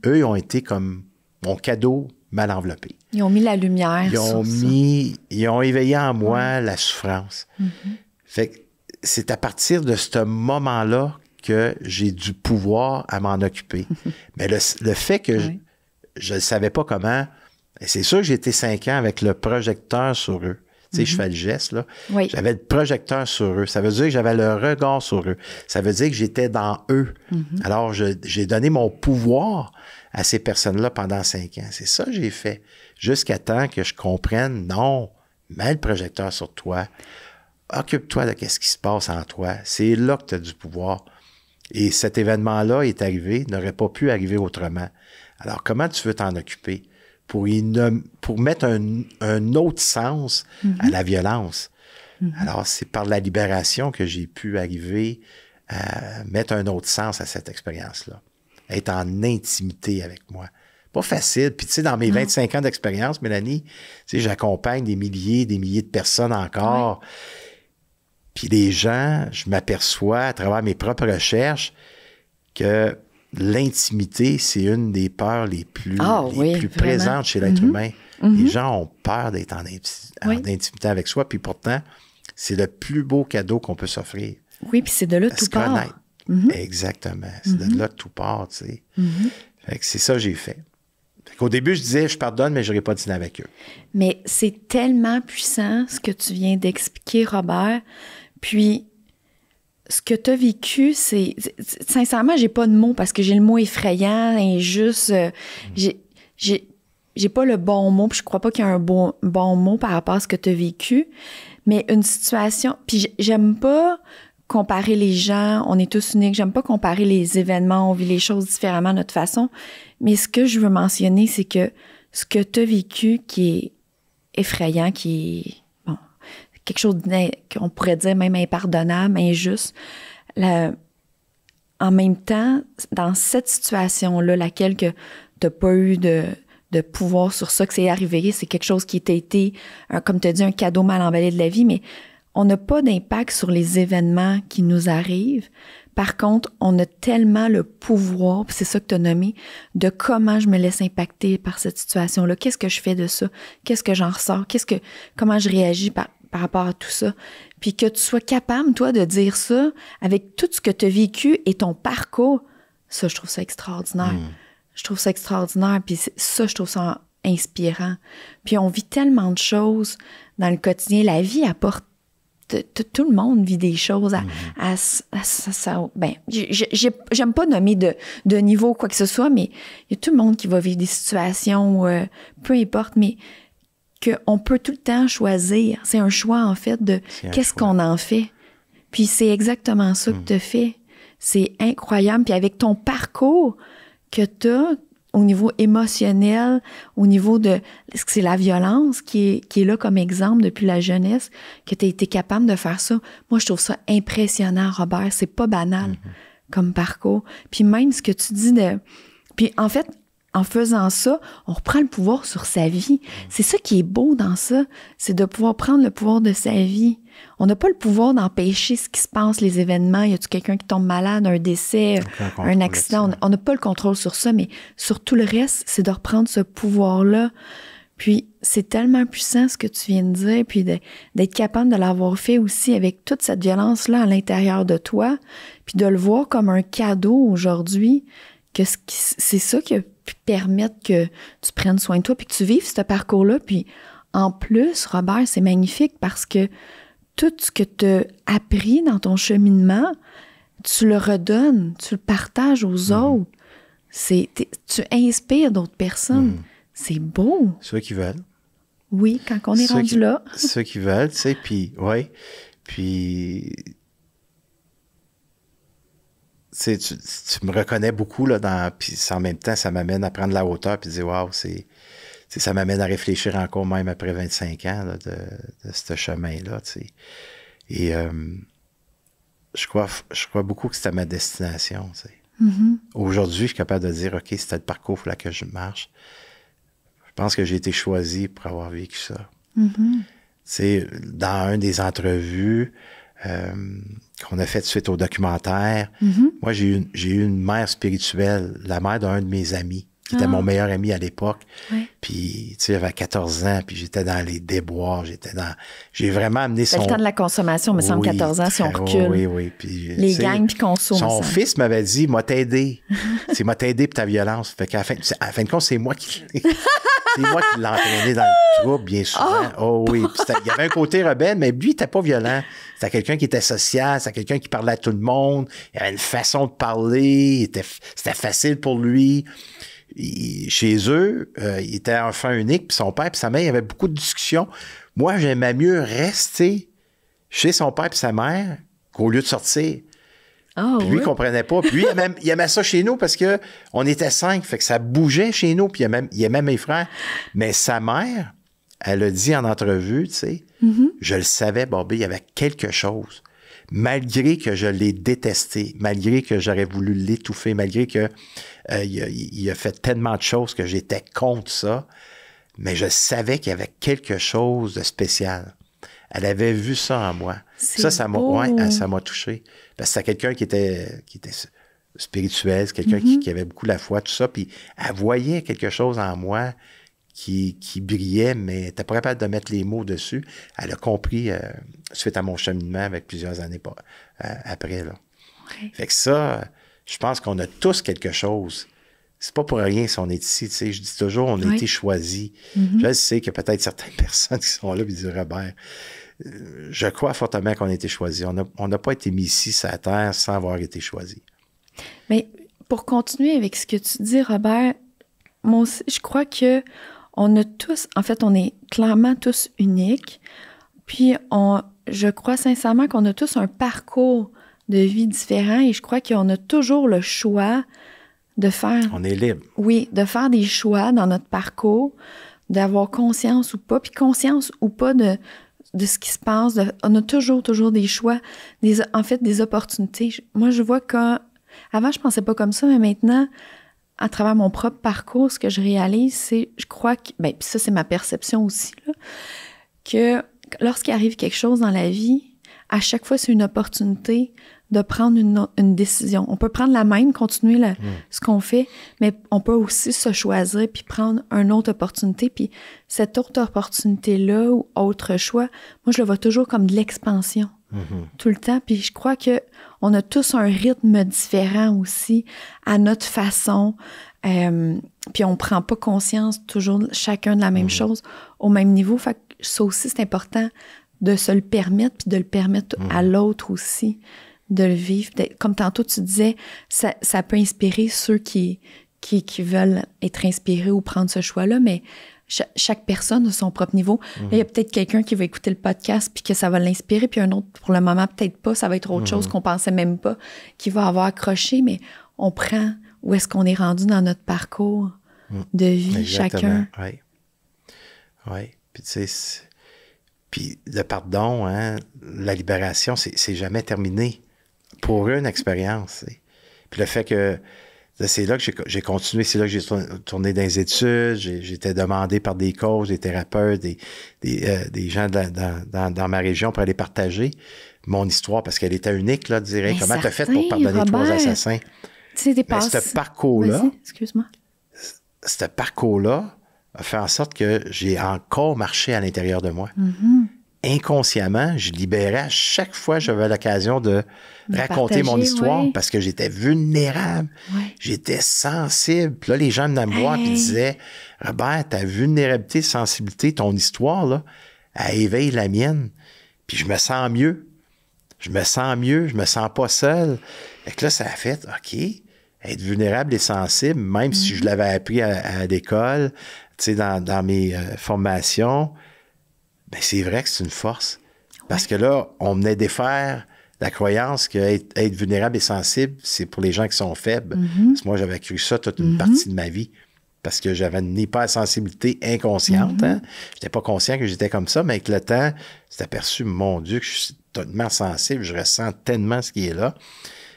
Eux, ils ont été comme mon cadeau mal enveloppé. Ils ont mis la lumière sur ça. Ils ont éveillé en moi la souffrance. Fait que c'est à partir de ce moment-là que j'ai du pouvoir à m'en occuper. Mais le fait que je ne savais pas comment, c'est sûr que j'ai été 5 ans avec le projecteur sur eux. Tu sais, je fais le geste, là. Oui. J'avais le projecteur sur eux. Ça veut dire que j'avais le regard sur eux. Ça veut dire que j'étais dans eux. Alors, j'ai donné mon pouvoir à ces personnes-là pendant 5 ans. C'est ça que j'ai fait. Jusqu'à temps que je comprenne, non, mets le projecteur sur toi. Occupe-toi de ce qui se passe en toi. C'est là que tu as du pouvoir. Et cet événement-là est arrivé, n'aurait pas pu arriver autrement. Alors, comment tu veux t'en occuper pour mettre un autre sens à la violence? Alors, c'est par la libération que j'ai pu arriver à mettre un autre sens à cette expérience-là. Être en intimité avec moi. Pas facile. Puis, tu sais, dans mes 25 ans d'expérience, Mélanie, tu sais, j'accompagne des milliers de personnes encore. Puis les gens, je m'aperçois à travers mes propres recherches que l'intimité, c'est une des peurs les plus présentes chez l'être humain. Les gens ont peur d'être en intimité avec soi, puis pourtant, c'est le plus beau cadeau qu'on peut s'offrir. Oui, puis c'est de là que tout part. Exactement. C'est de là que tout part, tu sais. Fait que c'est ça que j'ai fait. Au début, je disais, je pardonne, mais je n'aurais pas dîné avec eux. Mais c'est tellement puissant, ce que tu viens d'expliquer, Robert. Puis, ce que tu as vécu, c'est... Sincèrement, j'ai pas de mots parce que j'ai le mot effrayant, injuste. J'ai pas le bon mot, puis je crois pas qu'il y a un bon mot par rapport à ce que tu as vécu. Mais une situation... Puis j'aime pas comparer les gens, on est tous uniques. J'aime pas comparer les événements, on vit les choses différemment à notre façon. Mais ce que je veux mentionner, c'est que ce que tu as vécu qui est effrayant, qui est quelque chose qu'on pourrait dire même impardonnable, injuste, en même temps, dans cette situation-là, laquelle que tu n'as pas eu de pouvoir sur ça, que c'est arrivé, c'est quelque chose qui t'a été, comme tu as dit, un cadeau mal emballé de la vie, mais on n'a pas d'impact sur les événements qui nous arrivent. Par contre, on a tellement le pouvoir, puis c'est ça que tu as nommé, de comment je me laisse impacter par cette situation-là. Qu'est-ce que je fais de ça? Qu'est-ce que j'en ressors? Comment je réagis par rapport à tout ça? Puis que tu sois capable, toi, de dire ça avec tout ce que tu as vécu et ton parcours, ça, je trouve ça extraordinaire. Je trouve ça extraordinaire, puis ça, je trouve ça inspirant. Puis on vit tellement de choses dans le quotidien. La vie apporte tout le monde vit des choses j'aime pas nommer de niveau quoi que ce soit, mais il y a tout le monde qui va vivre des situations, peu importe, mais qu'on peut tout le temps choisir. C'est un choix, en fait, de qu'est-ce qu'on en fait. Puis c'est exactement ça que tu as fait. C'est incroyable. Puis avec ton parcours que tu as au niveau émotionnel, au niveau de... C'est la violence qui est là comme exemple depuis la jeunesse, que tu as été capable de faire ça. Moi, je trouve ça impressionnant, Robert. C'est pas banal comme parcours. Puis même ce que tu dis de... Puis en fait, en faisant ça, on reprend le pouvoir sur sa vie. C'est ça qui est beau dans ça, c'est de pouvoir prendre le pouvoir de sa vie. On n'a pas le pouvoir d'empêcher ce qui se passe, les événements. Y a-tu quelqu'un qui tombe malade, un décès, un accident? On n'a pas le contrôle sur ça, mais sur tout le reste, c'est de reprendre ce pouvoir-là. Puis, c'est tellement puissant ce que tu viens de dire, puis d'être capable de l'avoir fait aussi avec toute cette violence-là à l'intérieur de toi, puis de le voir comme un cadeau aujourd'hui, que c'est ça qui a pu permettre que tu prennes soin de toi, puis que tu vives ce parcours-là. Puis, en plus, Robert, c'est magnifique parce que tout ce que tu as appris dans ton cheminement, tu le redonnes, tu le partages aux autres. Tu inspires d'autres personnes. C'est beau. Ceux qui veulent. Oui, quand on est rendu là. Ceux qui veulent, tu sais, puis, ouais. Puis, tu me reconnais beaucoup, là, puis en même temps, ça m'amène à prendre la hauteur, puis dire, waouh, ça m'amène à réfléchir encore même après 25 ans là, de ce chemin-là, tu sais. Et je crois beaucoup que c'était ma destination, tu sais. Aujourd'hui, je suis capable de dire, OK, c'était le parcours pour lequel je marche. Je pense que j'ai été choisi pour avoir vécu ça. Tu sais, dans une des entrevues qu'on a faites suite au documentaire, moi, j'ai eu une mère spirituelle, la mère d'un de mes amis. qui était mon meilleur ami à l'époque. Ouais. Puis, tu sais, j'avais 14 ans, puis j'étais dans les déboires, j'ai vraiment amené C'est le temps de la consommation, me semble, 14 ans, si on recule. Oui. Puis, les gangs, puis conso. Son fils m'avait dit, m'a t'aidé. C'est m'a t'aidé pour ta violence. Fait qu'à la fin de compte, c'est moi qui l'ai entraîné dans le trouble, bien souvent. Oh oui. Puis il y avait un côté rebelle, mais lui, il n'était pas violent. C'était quelqu'un qui était social, c'était quelqu'un qui parlait à tout le monde. Il avait une façon de parler. C'était facile pour lui. Chez eux, il était enfant unique, puis son père et sa mère, il y avait beaucoup de discussions. Moi, j'aimais mieux rester chez son père et sa mère qu'au lieu de sortir. Puis lui, il comprenait pas. Puis lui, il aimait ça chez nous parce que on était 5, fait que ça bougeait chez nous, puis il aimait mes frères. Mais sa mère, elle a dit en entrevue, tu sais, je le savais, Bobby, il y avait quelque chose. Malgré que je l'ai détesté, malgré que j'aurais voulu l'étouffer, malgré que il a fait tellement de choses que j'étais contre ça, mais je savais qu'il y avait quelque chose de spécial. Elle avait vu ça en moi. Ça m'a touché. Parce que c'était quelqu'un qui était spirituel, c'est quelqu'un qui avait beaucoup la foi, tout ça. Puis elle voyait quelque chose en moi qui brillait, mais elle n'était pas capable de mettre les mots dessus. Elle a compris suite à mon cheminement avec plusieurs années après. Là. Ouais. Fait que ça, je pense qu'on a tous quelque chose. C'est pas pour rien si on est ici. Tu sais, je dis toujours, on a été choisis. Je sais qu'il y a peut-être certaines personnes qui sont là et disent, Robert, je crois fortement qu'on a été choisis. On n'a pas été mis ici sur la terre sans avoir été choisis. Mais pour continuer avec ce que tu dis, Robert, moi aussi, je crois que on a tous, en fait, on est clairement tous uniques. Puis, je crois sincèrement qu'on a tous un parcours de vie différent et je crois qu'on a toujours le choix de faire... On est libre. Oui, de faire des choix dans notre parcours, d'avoir conscience ou pas, puis conscience ou pas de ce qui se passe. On a toujours des choix, en fait, des opportunités. Moi, je vois avant, je pensais pas comme ça, mais maintenant, à travers mon propre parcours, ce que je réalise, c'est, je crois que, puis ça, c'est ma perception aussi, là, que lorsqu'il arrive quelque chose dans la vie, à chaque fois, c'est une opportunité de prendre une décision. On peut prendre la même, continuer ce qu'on fait, mais on peut aussi se choisir puis prendre une autre opportunité. Puis cette autre opportunité-là ou autre choix, moi, je le vois toujours comme de l'expansion tout le temps. Puis je crois que on a tous un rythme différent aussi à notre façon. Puis on prend pas conscience toujours chacun de la même chose au même niveau. Fait que ça aussi, c'est important de se le permettre puis de le permettre à l'autre aussi de le vivre. Comme tantôt tu disais, ça peut inspirer ceux qui veulent être inspirés ou prendre ce choix-là, mais chaque personne a son propre niveau. Là, il y a peut-être quelqu'un qui va écouter le podcast puis que ça va l'inspirer, puis un autre, pour le moment, peut-être pas. Ça va être autre chose qu'on pensait même pas, qui va avoir accroché, mais on prend où est-ce qu'on est rendu dans notre parcours de vie, exactement. chacun. Oui. Puis tu sais, puis le pardon, hein, la libération, c'est jamais terminé. Pour eux, une expérience. Puis le fait que c'est là que j'ai continué, c'est là que j'ai tourné dans les études, j'étais demandé par des coachs, des thérapeutes, des gens dans ma région pour aller partager mon histoire, parce qu'elle était unique, là, dirais. Comment t'as fait pour pardonner Robert, 3 assassins? Tu sais, ce parcours-là, excuse-moi. Ce parcours-là a fait en sorte que j'ai encore marché à l'intérieur de moi. Inconsciemment, je libérais à chaque fois que j'avais l'occasion de raconter mon histoire parce que j'étais vulnérable, j'étais sensible. Puis là, les gens venaient me voir et disaient « Robert, ta vulnérabilité, sensibilité, ton histoire, là, elle éveille la mienne. Puis je me sens mieux. Je me sens pas seul. » Fait que là, ça a fait « OK, être vulnérable et sensible, même si je l'avais appris à l'école, tu sais, dans mes formations, ben c'est vrai que c'est une force. Parce que là, on venait défaire la croyance qu'être vulnérable et sensible, c'est pour les gens qui sont faibles. Parce que moi, j'avais cru ça toute une partie de ma vie. Parce que j'avais une hypersensibilité inconsciente. Hein? Je n'étais pas conscient que j'étais comme ça, mais avec le temps, j'ai aperçu, mon Dieu, que je suis totalement sensible, je ressens tellement ce qui est là.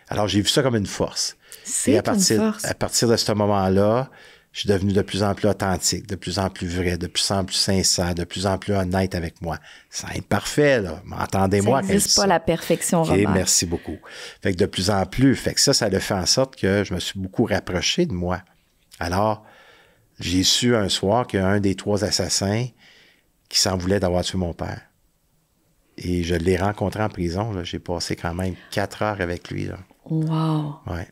Alors, j'ai vu ça comme une force. C'est une force. À partir de ce moment-là, je suis devenu de plus en plus authentique, de plus en plus vrai, de plus en plus sincère, de plus en plus honnête avec moi. Sans être parfait, là. Entendez-moi. Ça n'existe pas la perfection, okay, Robert. Merci beaucoup. Fait que de plus en plus, fait que ça le fait en sorte que je me suis beaucoup rapproché de moi. Alors, J'ai su un soir qu'il y a un des 3 assassins qui s'en voulait d'avoir tué mon père. Et je l'ai rencontré en prison. Là. J'ai passé quand même 4 heures avec lui. Là. Wow! Ouais.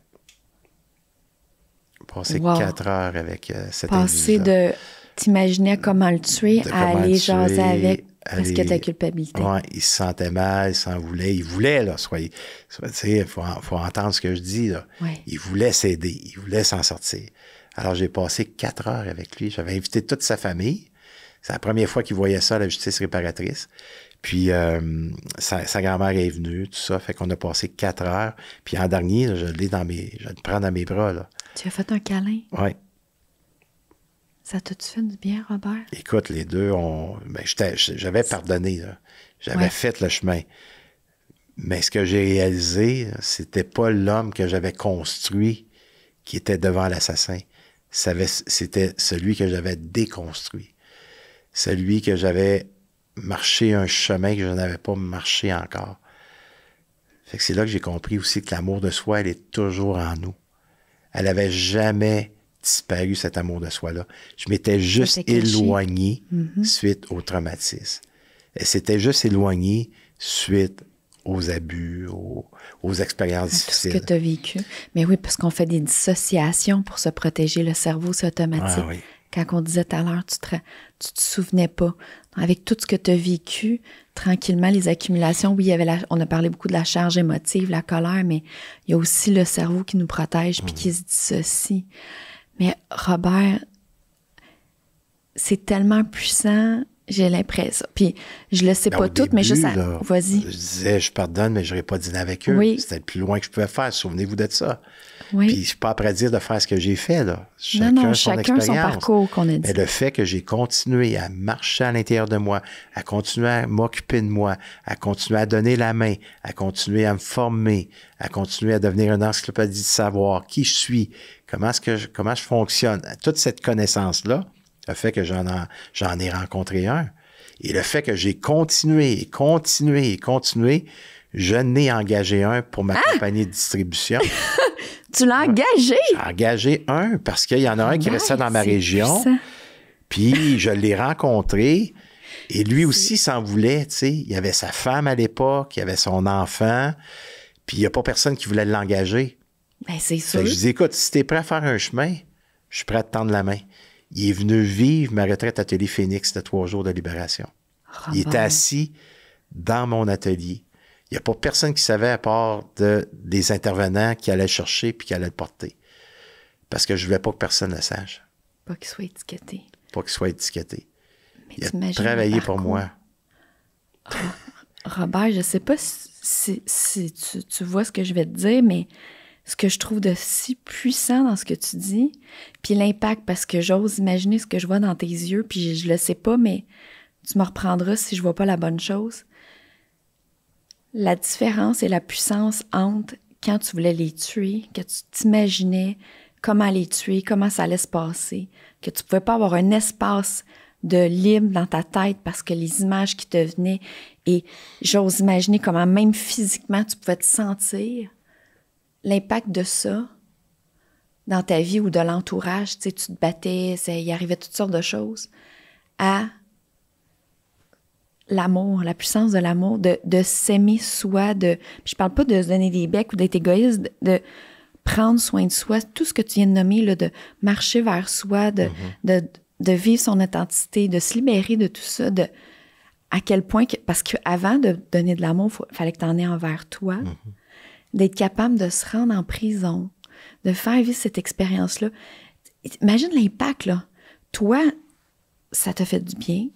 Passé 4 heures avec cet Passer individu-là. de t'imaginer comment le tuer à aller jaser avec parce que ta culpabilité. Oui, il se sentait mal, il s'en voulait. Il voulait, là, tu sais, il faut entendre ce que je dis, là. Ouais. Il voulait s'aider, il voulait s'en sortir. Alors, j'ai passé 4 heures avec lui. J'avais invité toute sa famille. C'est la première fois qu'il voyait ça à la justice réparatrice. Puis, sa grand-mère est venue, tout ça. Fait qu'on a passé 4 heures. Puis, en dernier, là, je le prends dans mes bras, là. Tu as fait un câlin? Oui. Ça t'a-tu fait du bien, Robert? Écoute, les deux, j'avais pardonné, là. J'avais fait le chemin. Mais ce que j'ai réalisé, c'était pas l'homme que j'avais construit qui était devant l'assassin. C'était celui que j'avais déconstruit. Celui que j'avais marché un chemin que je n'avais pas marché encore. Fait que c'est là que j'ai compris aussi que l'amour de soi, elle est toujours en nous. Elle avait jamais disparu, cet amour de soi-là. Je m'étais juste éloigné suite au traumatisme. Elle s'était juste éloignée suite aux abus, aux expériences difficiles. Tout ce que tu as vécu. Mais oui, parce qu'on fait des dissociations pour se protéger. Le cerveau, c'est automatique. Ah, oui. Quand on disait tout à l'heure, tu te souvenais pas. Avec tout ce que tu as vécu, tranquillement, les accumulations, oui, on a parlé beaucoup de la charge émotive, la colère, mais il y a aussi le cerveau qui nous protège puis qui se dissocie. Mais Robert, c'est tellement puissant, j'ai l'impression. Puis je le sais pas tout, mais juste vas-y. Je disais, je pardonne, mais je n'aurais pas dîné avec eux. Oui. C'était le plus loin que je pouvais faire. Souvenez-vous de ça. Oui. Puis je suis pas prêt à dire de faire ce que j'ai fait, là. Chacun son parcours qu'on a dit. Mais le fait que j'ai continué à marcher à l'intérieur de moi, à continuer à m'occuper de moi, à continuer à donner la main, à continuer à me former, à continuer à devenir une encyclopédie de savoir qui je suis, comment je fonctionne. Toute cette connaissance-là a fait que j'en ai rencontré un. Et le fait que j'ai continué, je n'ai engagé un pour ma compagnie de distribution. Tu l'as engagé? J'ai engagé un parce qu'il y en a un qui restait dans ma région. Puis je l'ai rencontré et lui aussi s'en voulait, tu sais. Il y avait sa femme à l'époque, il y avait son enfant, puis il n'y a pas personne qui voulait l'engager. Ben, c'est sûr. Je dis, écoute, si t'es prêt à faire un chemin, je suis prêt à te tendre la main. Il est venu vivre ma retraite à Atelier Phoenix de 3 jours de libération. Robert. Il était assis dans mon atelier. Il n'y a pas personne qui savait à part des intervenants qui allaient le chercher puis qui allaient le porter. Parce que je ne voulais pas que personne le sache. Pas qu'il soit étiqueté. Pas qu'il soit étiqueté. Mais il a travaillé pour moi. Robert, je ne sais pas si tu vois ce que je vais te dire, mais ce que je trouve de si puissant dans ce que tu dis, puis l'impact, parce que j'ose imaginer ce que je vois dans tes yeux, puis je le sais pas, mais tu me reprendras si je vois pas la bonne chose. La différence et la puissance entre quand tu voulais les tuer, que tu t'imaginais comment les tuer, comment ça allait se passer, que tu pouvais pas avoir un espace de libre dans ta tête parce que les images qui te venaient, et j'ose imaginer comment même physiquement tu pouvais te sentir, l'impact de ça dans ta vie ou de l'entourage, tu sais, tu te battais, il arrivait toutes sortes de choses, à l'amour, la puissance de l'amour, de s'aimer soi, je parle pas de se donner des becs ou d'être égoïste, de prendre soin de soi, tout ce que tu viens de nommer, là, de marcher vers soi, de vivre son authenticité, de se libérer de tout ça, à quel point, parce qu'avant de donner de l'amour, il fallait que tu en aies envers toi, d'être capable de se rendre en prison, de faire vivre cette expérience-là. Imagine l'impact, là. Toi, ça t'a fait du bien.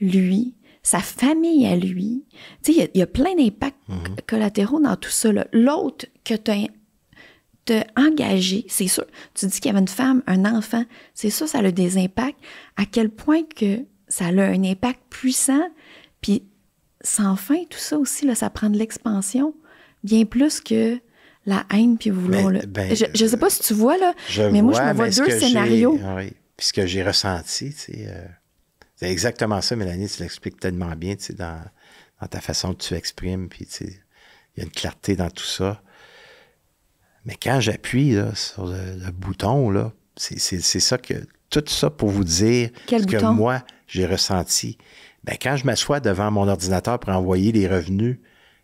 Lui, sa famille à lui. Tu sais, il y a plein d'impacts collatéraux dans tout ça, là. L'autre que t'as engagé, c'est sûr. Tu dis qu'il y avait une femme, un enfant. C'est sûr, ça a des impacts. À quel point que ça a un impact puissant. Puis, sans fin, tout ça aussi, là, ça prend de l'expansion. Bien plus que la haine, puis vouloir je sais pas si tu vois, là, mais moi, je me vois 2 scénarios. Oui, puis ce que j'ai ressenti, c'est exactement ça, Mélanie, tu l'expliques tellement bien, tu sais, dans ta façon que tu exprimes, puis tu sais, il y a une clarté dans tout ça. Mais quand j'appuie là, sur le bouton, là, c'est ça que tout ça pour vous dire Quel ce que bouton? moi, j'ai ressenti. Ben, quand je m'assois devant mon ordinateur pour envoyer les revenus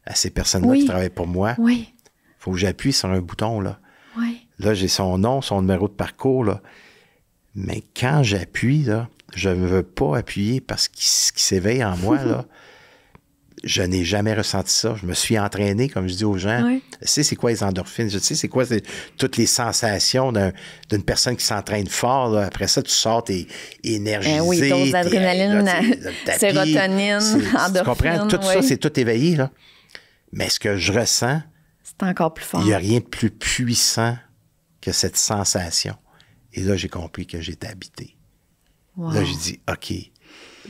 à ces personnes-là Oui. qui travaillent pour moi, il Oui, faut que j'appuie sur un bouton, là. oui. Là, j'ai son nom, son numéro de parcours, là. Mais quand j'appuie, là, je ne veux pas appuyer parce que ce qui s'éveille en moi, là, je n'ai jamais ressenti ça. Je me suis entraîné, comme je dis aux gens. Oui. Je sais c'est quoi les endorphines. Je sais c'est quoi toutes les sensations d'une personne qui s'entraîne fort. Là. Après ça, tu sors, t'es énergisé. Oui, dose d'adrénaline, sérotonine, endorphine. Tu comprends? Tout ça, oui. c'est tout éveillé. Là. Mais ce que je ressens, C'est encore plus fort. il n'y a rien de plus puissant que cette sensation. Et là, j'ai compris que j'étais habité. Wow. Là, j'ai dit, OK,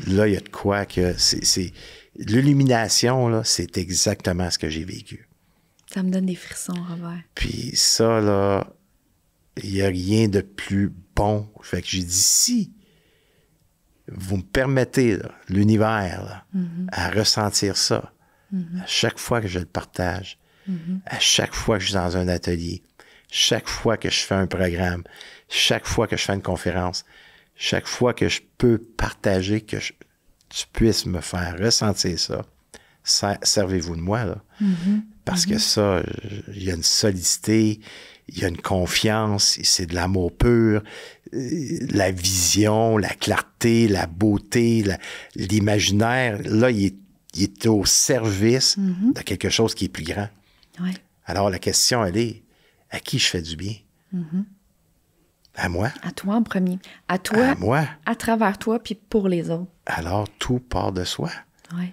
là, il y a de quoi que c'est l'illumination, là, c'est exactement ce que j'ai vécu. Ça me donne des frissons, Robert. Puis ça, là, il n'y a rien de plus bon. Fait que j'ai dit, si vous me permettez, là, l'univers, là, à ressentir ça, à chaque fois que je le partage, à chaque fois que je suis dans un atelier, chaque fois que je fais un programme, chaque fois que je fais une conférence, chaque fois que je peux partager, que tu puisses me faire ressentir ça, servez-vous de moi, là. Parce que ça, il y a une solidité, il y a une confiance, c'est de l'amour pur, la vision, la clarté, la beauté, l'imaginaire. Là, il est au service de quelque chose qui est plus grand. Oui. Alors, la question, elle est, à qui je fais du bien? À moi? À toi en premier. À toi, À moi? à travers toi, puis pour les autres. Alors, tout part de soi. Oui.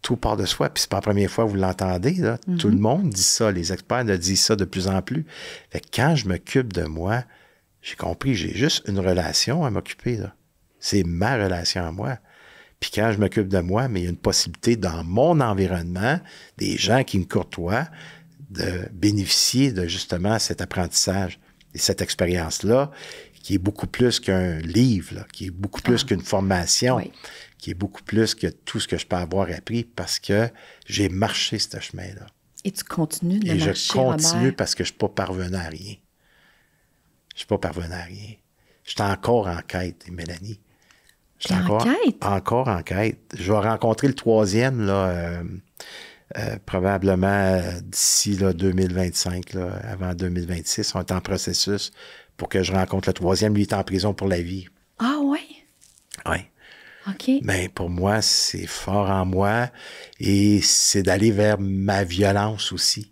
Tout part de soi. Puis c'est pas la première fois que vous l'entendez. Là. Tout le monde dit ça. Les experts le disent ça de plus en plus. Fait que quand je m'occupe de moi, j'ai compris, j'ai juste une relation à m'occuper. Là. C'est ma relation à moi. Puis quand je m'occupe de moi, mais il y a une possibilité dans mon environnement, des gens qui me courtoient, de bénéficier de justement cet apprentissage et cette expérience-là, qui est beaucoup plus qu'un livre, là, qui est beaucoup plus qu'une formation, Oui. qui est beaucoup plus que tout ce que je peux avoir appris parce que j'ai marché ce chemin-là. Et tu continues de Et marcher, je continue Robert. parce que je ne suis pas parvenu à rien. Je ne suis pas parvenu à rien. Je suis encore en quête, Mélanie. Je suis T'es en quête? encore en quête. Je vais rencontrer le troisième, là, probablement d'ici là, 2025, là, avant 2026. On est en processus pour que je rencontre le troisième. Lui, il est en prison pour la vie. Ah oui? Oui. OK. Mais pour moi, c'est fort en moi et c'est d'aller vers ma violence aussi.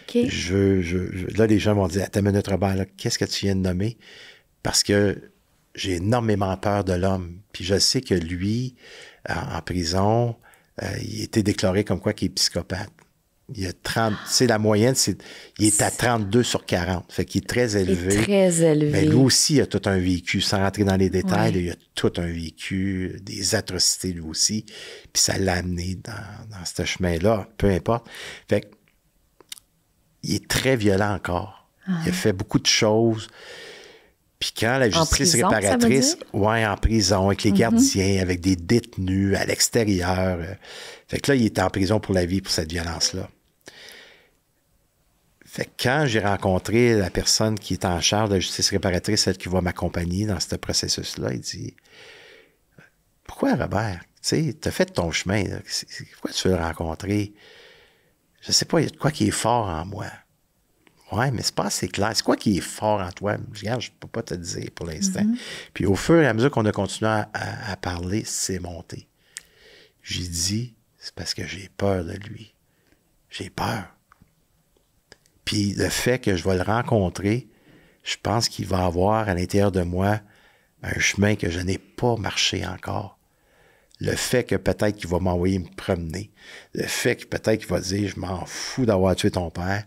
OK. Là, les gens vont dire, attends une minute, Robert, là, qu'est-ce que tu viens de nommer? Parce que j'ai énormément peur de l'homme. Puis je sais que lui, en prison, il a été déclaré comme quoi qu'il est psychopathe. Il a 30, tu sais, la moyenne, il est à 32 sur 40. Fait qu'il est très élevé. Il est très élevé. Mais lui aussi, il a tout un vécu. Sans rentrer dans les détails, Ouais. il a tout un vécu, des atrocités lui aussi. Puis ça l'a amené dans ce chemin-là, peu importe. Fait que, il est très violent encore. Il a fait beaucoup de choses. Puis quand la justice prison, réparatrice, ça veut dire? ouais, en prison, avec les gardiens, avec des détenus à l'extérieur. Fait que là, il était en prison pour la vie pour cette violence-là. Fait que quand j'ai rencontré la personne qui est en charge de la justice réparatrice, celle qui va m'accompagner dans ce processus-là, il dit « Pourquoi, Robert? Tu sais, t'as fait ton chemin. Là. Pourquoi tu veux le rencontrer? Je sais pas, il y a de quoi qui est fort en moi. » Ouais, mais c'est pas assez clair. C'est quoi qui est fort en toi? Regarde, je peux pas te dire pour l'instant. Puis au fur et à mesure qu'on a continué à parler, c'est monté. J'ai dit, c'est parce que j'ai peur de lui. J'ai peur. Puis le fait que je vais le rencontrer, je pense qu'il va avoir à l'intérieur de moi un chemin que je n'ai pas marché encore. Le fait que peut-être qu'il va m'envoyer me promener. Le fait que peut-être qu'il va dire, je m'en fous d'avoir tué ton père.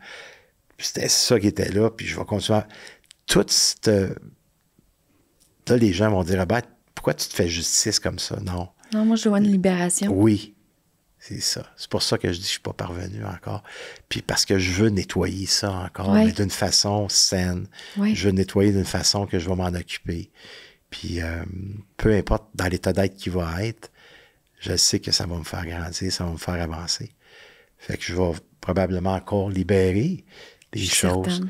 Puis c'était ça qui était là, puis je vais continuer à... Toute cette... Là, les gens vont dire, ah ben, pourquoi tu te fais justice comme ça? Non. Non, moi, je vois une libération. Oui, c'est ça. C'est pour ça que je dis que je ne suis pas parvenu encore. Puis parce que je veux nettoyer ça encore, Ouais. mais d'une façon saine. Ouais. Je veux nettoyer d'une façon que je vais m'en occuper. Puis peu importe dans l'état d'être qui va être, je sais que ça va me faire grandir, ça va me faire avancer. Fait que je vais probablement encore libérer des choses. Certaine.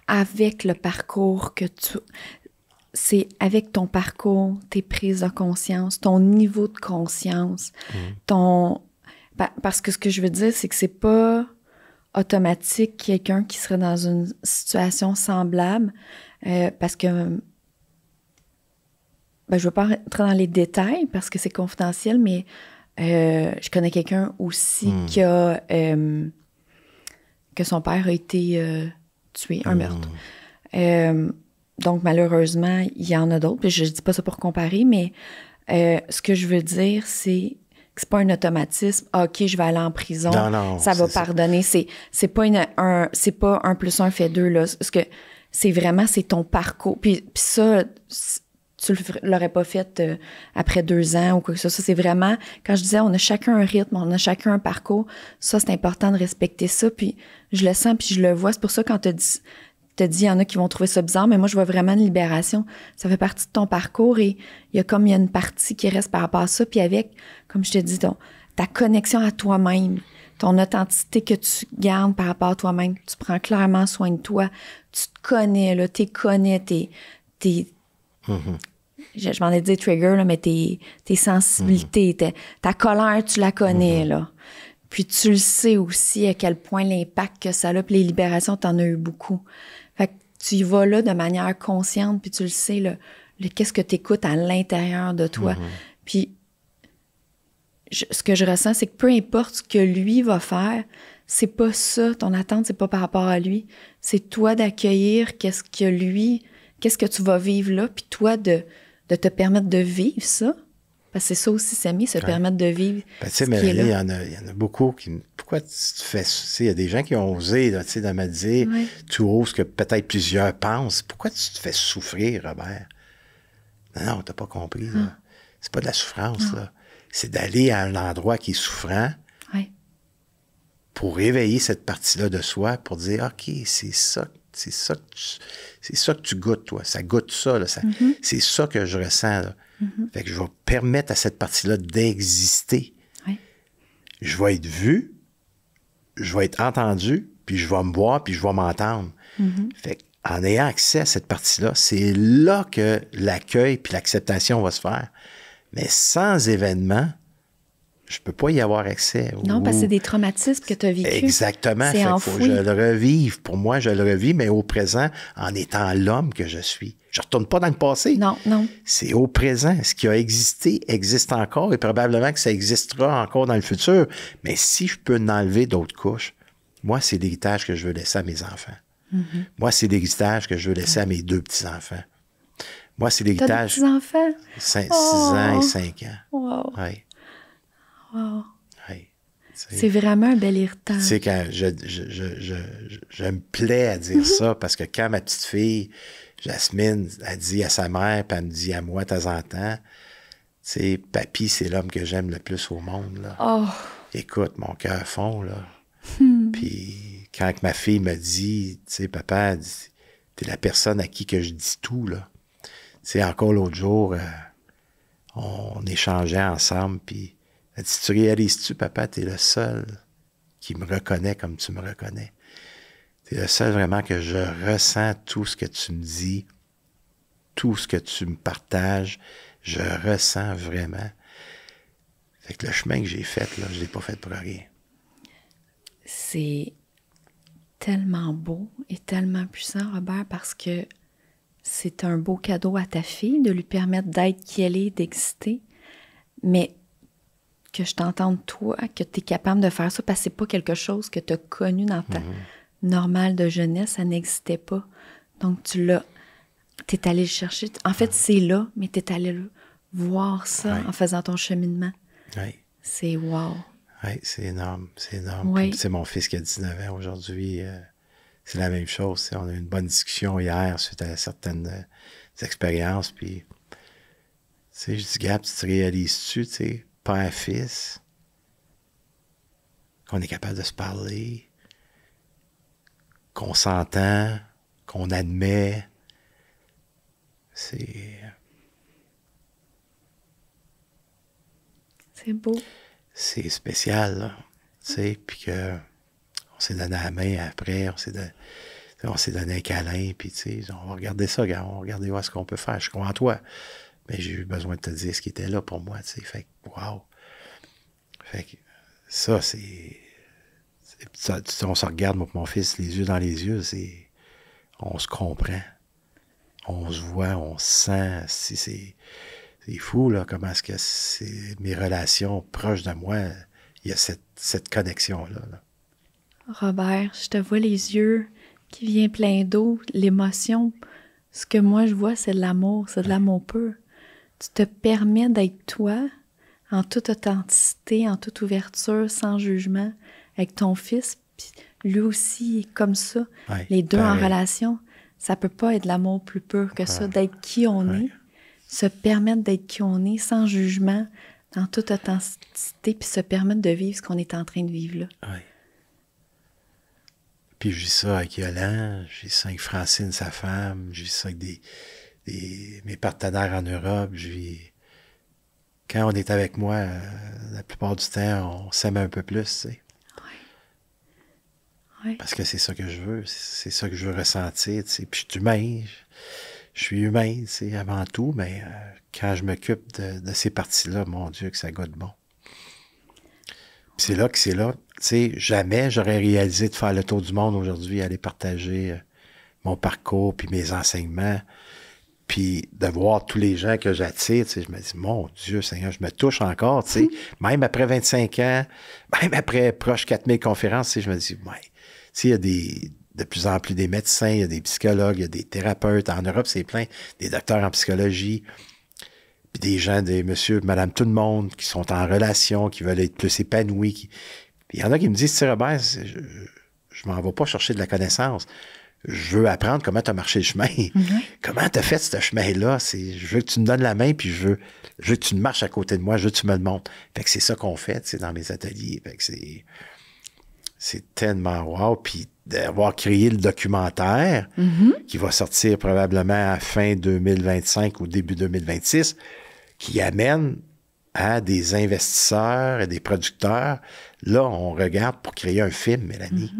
Avec le parcours que tu... c'est avec ton parcours, tes prises de conscience, ton niveau de conscience, parce que ce que je veux dire, c'est que c'est pas automatique quelqu'un qui serait dans une situation semblable, parce que je veux pas rentrer dans les détails parce que c'est confidentiel, mais je connais quelqu'un aussi qui a que son père a été tué, un meurtre. Donc, malheureusement, il y en a d'autres. Puis je dis pas ça pour comparer, mais ce que je veux dire, c'est que c'est pas un automatisme. Ah, OK, je vais aller en prison. Non, ça va pardonner. C'est pas c'est pas 1 + 1 fait 2, là. Parce que c'est vraiment, c'est ton parcours. Puis ça, tu l'aurais pas fait après 2 ans ou quoi que ce soit. Ça, c'est vraiment, quand je disais, on a chacun un rythme, on a chacun un parcours. Ça, c'est important de respecter ça. Puis je le sens, puis je le vois. C'est pour ça, quand t'as dit, il y en a qui vont trouver ça bizarre, mais moi, je vois vraiment une libération. Ça fait partie de ton parcours et il y a une partie qui reste par rapport à ça. Puis avec, comme je te dis, ta connexion à toi-même, ton authenticité que tu gardes par rapport à toi-même. Tu prends clairement soin de toi. Tu te connais, là. T'es connais, je m'en ai dit trigger, là, mais tes sensibilités, ta colère, tu la connais, là. Puis tu le sais aussi à quel point l'impact que ça a, puis les libérations, t'en as eu beaucoup. Fait que tu y vas là de manière consciente, puis tu le sais, qu'est-ce que tu écoutes à l'intérieur de toi. Puis ce que je ressens, c'est que peu importe ce que lui va faire, c'est pas ça, ton attente, c'est pas par rapport à lui. C'est toi d'accueillir qu'est-ce que tu vas vivre là, puis toi de te permettre de vivre ça. Parce que c'est ça aussi, s'aimer, se permettre de vivre ce qui est là. Il y en a beaucoup qui... Pourquoi tu fais ça? Il y a des gens qui ont osé là, de me dire tout haut ce que peut-être plusieurs pensent. Pourquoi tu te fais souffrir, Robert? Non, t'as pas compris. Là. C'est pas de la souffrance. Là. C'est d'aller à un endroit qui est souffrant pour réveiller cette partie-là de soi, pour dire, OK, c'est ça que tu goûtes, toi. Ça goûte ça. Là, c'est ça que je ressens. Là. Fait que je vais permettre à cette partie-là d'exister. Je vais être vu, je vais être entendu, puis je vais me voir, puis je vais m'entendre. Fait qu'en ayant accès à cette partie-là, c'est là que l'accueil puis l'acceptation va se faire. Mais sans événement, je peux pas y avoir accès. Non, parce que c'est des traumatismes que tu as vécus. Exactement. C'est faut que je le revive. Pour moi, je le revis, mais au présent, en étant l'homme que je suis. Je retourne pas dans le passé. Non. C'est au présent. Ce qui a existé existe encore et probablement que ça existera encore dans le futur. Mais si je peux en enlever d'autres couches, moi, c'est l'héritage que je veux laisser à mes enfants. Moi, c'est l'héritage que je veux laisser à mes 2 petits-enfants. Moi, c'est l'héritage... T'as des petits-enfants? 6 ans et 5 ans. Wow. Oui. Wow. Oui. C'est vraiment un bel héritage. Tu sais, quand je me plais à dire ça, parce que quand ma petite fille, Jasmine, elle dit à sa mère, puis elle me dit à moi de temps en temps, tu sais, papy, c'est l'homme que j'aime le plus au monde, là. Oh. Écoute, mon cœur fond, là. Puis quand ma fille me dit, tu sais, papa, t'es la personne à qui que je dis tout, là. Tu sais, encore l'autre jour, on échangeait ensemble, puis elle dit, tu réalises-tu, papa, t'es le seul qui me reconnaît comme tu me reconnais. T'es le seul vraiment que je ressens tout ce que tu me dis, tout ce que tu me partages, je ressens vraiment. Fait que le chemin que j'ai fait, là, je l'ai pas fait pour rien. C'est tellement beau et tellement puissant, Robert, parce que c'est un beau cadeau à ta fille de lui permettre d'être qui elle est, d'exister, mais que je t'entende, toi, que tu es capable de faire ça, parce que c'est pas quelque chose que tu as connu dans ta normale de jeunesse, ça n'existait pas. Donc, t'es allé le chercher. En fait, c'est là, mais t'es allé voir ça en faisant ton cheminement. Oui. C'est wow. Oui, c'est énorme, c'est énorme. Oui. Puis, c'est mon fils qui a 19 ans aujourd'hui. C'est la même chose. On a eu une bonne discussion hier suite à certaines expériences. Puis, tu sais, je dis, Gab, tu te réalises-tu, tu sais, père-fils, qu'on est capable de se parler, qu'on s'entend, qu'on admet. C'est beau. C'est spécial, là. Tu sais, puis que on s'est donné la main après, On s'est donné un câlin, puis tu sais, on va regarder ça, gars, on va regarder voir ce qu'on peut faire. Je crois en toi. Mais j'ai eu besoin de te dire ce qui était là pour moi, tu sais. Fait que, wow. Fait que ça, on se regarde, moi et mon fils, les yeux dans les yeux, on se comprend. On se voit, on se sent. C'est fou, là, comment est-ce que mes relations proches de moi, il y a cette connexion-là. Là. Robert, je te vois les yeux qui viennent plein d'eau, l'émotion. Ce que moi, je vois, c'est de l'amour, c'est de l'amour pur. Tu te permets d'être toi, en toute authenticité, en toute ouverture, sans jugement, avec ton fils. Puis lui aussi, comme ça. Ouais, les deux pareil. en relation, ça peut pas être de l'amour plus pur que ça, d'être qui on est, se permettre d'être qui on est, sans jugement, dans toute authenticité, puis se permettre de vivre ce qu'on est en train de vivre là. Oui. Puis je vis ça avec Yolande, je vis ça avec Francine, sa femme, je vis ça avec mes partenaires en Europe, quand on est avec moi, la plupart du temps, on s'aime un peu plus, tu sais. Oui. Parce que c'est ça que je veux, c'est ça que je veux ressentir, tu sais. Puis je suis humain, je suis humain, tu sais, avant tout, mais quand je m'occupe de ces parties-là, mon Dieu, que ça goûte bon. Puis c'est là, tu sais, jamais j'aurais réalisé de faire le tour du monde aujourd'hui, aller partager mon parcours, puis mes enseignements, puis de voir tous les gens que j'attire, tu sais, je me dis, mon Dieu, Seigneur, je me touche encore, tu sais, même après 25 ans, même après proche 4000 conférences, tu sais, je me dis, ouais, tu sais, il y a de plus en plus des médecins, il y a des psychologues, il y a des thérapeutes, en Europe, c'est plein, des docteurs en psychologie, puis des gens, des monsieur, madame, tout le monde, qui sont en relation, qui veulent être plus épanouis. Puis il y en a qui me disent, tu sais, Robert, je m'en vais pas chercher de la connaissance. Je veux apprendre comment tu as marché le chemin. Mm-hmm. Comment tu as fait ce chemin-là. Je veux que tu me donnes la main, puis je veux que tu marches à côté de moi, je veux que tu me le montres. Fait que c'est ça qu'on fait, tu sais, dans mes ateliers. Fait que c'est tellement wow. Puis d'avoir créé le documentaire qui va sortir probablement à fin 2025 ou début 2026, qui amène à des investisseurs et des producteurs. Là, on regarde pour créer un film, Mélanie.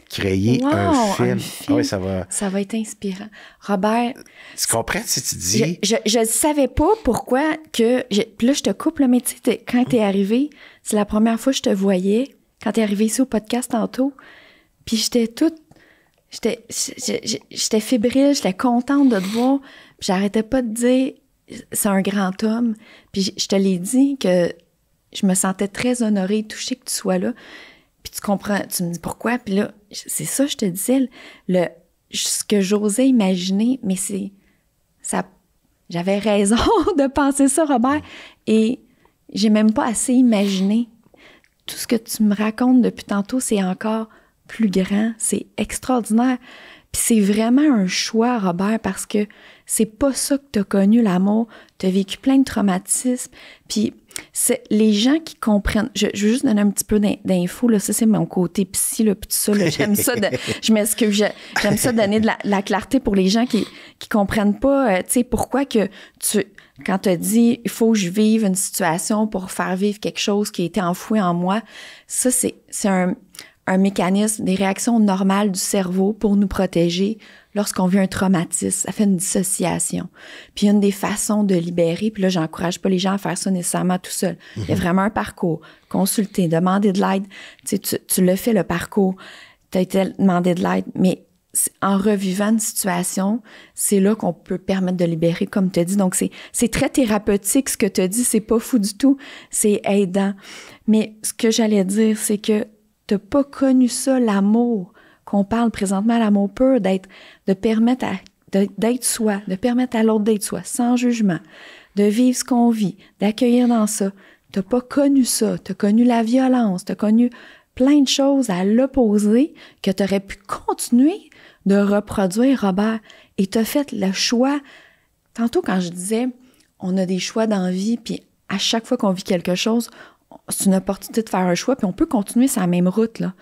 Créer un film. Ah oui, ça va être inspirant. Robert... Tu comprends si tu dis... Je ne savais pas pourquoi que... Puis là, je te coupe, là, mais tu sais, quand t'es arrivé, c'est la première fois que je te voyais, quand t'es arrivé ici au podcast tantôt, puis j'étais toute... J'étais fébrile, j'étais contente de te voir, puis j'arrêtais pas de dire, c'est un grand homme, puis je te l'ai dit que je me sentais très honorée, touchée que tu sois là, puis tu comprends, tu me dis pourquoi, puis là, c'est ça, je te disais, ce que j'osais imaginer, mais j'avais raison de penser ça, Robert, et j'ai même pas assez imaginé. Tout ce que tu me racontes depuis tantôt, c'est encore plus grand, c'est extraordinaire. Puis c'est vraiment un choix, Robert, parce que c'est pas ça que t'as connu, l'amour. T'as vécu plein de traumatismes. Puis les gens qui comprennent... Je veux juste donner un petit peu d'infos, là. Ça, c'est mon côté psy, là, puis tout ça, là. J'aime ça. Je m'excuse. J'aime ça donner de la clarté pour les gens qui comprennent pas, tu sais, pourquoi que quand tu as dit « il faut que je vive une situation pour faire vivre quelque chose qui a été enfoui en moi », ça, c'est un mécanisme, des réactions normales du cerveau pour nous protéger lorsqu'on vit un traumatisme. Ça fait une dissociation. Puis une des façons de libérer, puis là, j'encourage pas les gens à faire ça nécessairement tout seul. Il y a vraiment un parcours. Consulter, demander de l'aide. Tu sais, tu l'as fait, le parcours. Tu as été demandé de l'aide, mais en revivant une situation, c'est là qu'on peut permettre de libérer, comme tu as dit. Donc, c'est très thérapeutique, ce que tu as dit. C'est pas fou du tout. C'est aidant. Mais ce que j'allais dire, c'est que t'as pas connu ça, l'amour, qu'on parle présentement, l'amour pur, de permettre d'être soi, de permettre à l'autre d'être soi, sans jugement, de vivre ce qu'on vit, d'accueillir dans ça. T'as pas connu ça, t'as connu la violence, t'as connu plein de choses à l'opposé que t'aurais pu continuer de reproduire, Robert, et t'as fait le choix. Tantôt, quand je disais, on a des choix dans la vie, puis à chaque fois qu'on vit quelque chose, c'est une opportunité de faire un choix, puis on peut continuer sur la même route, là.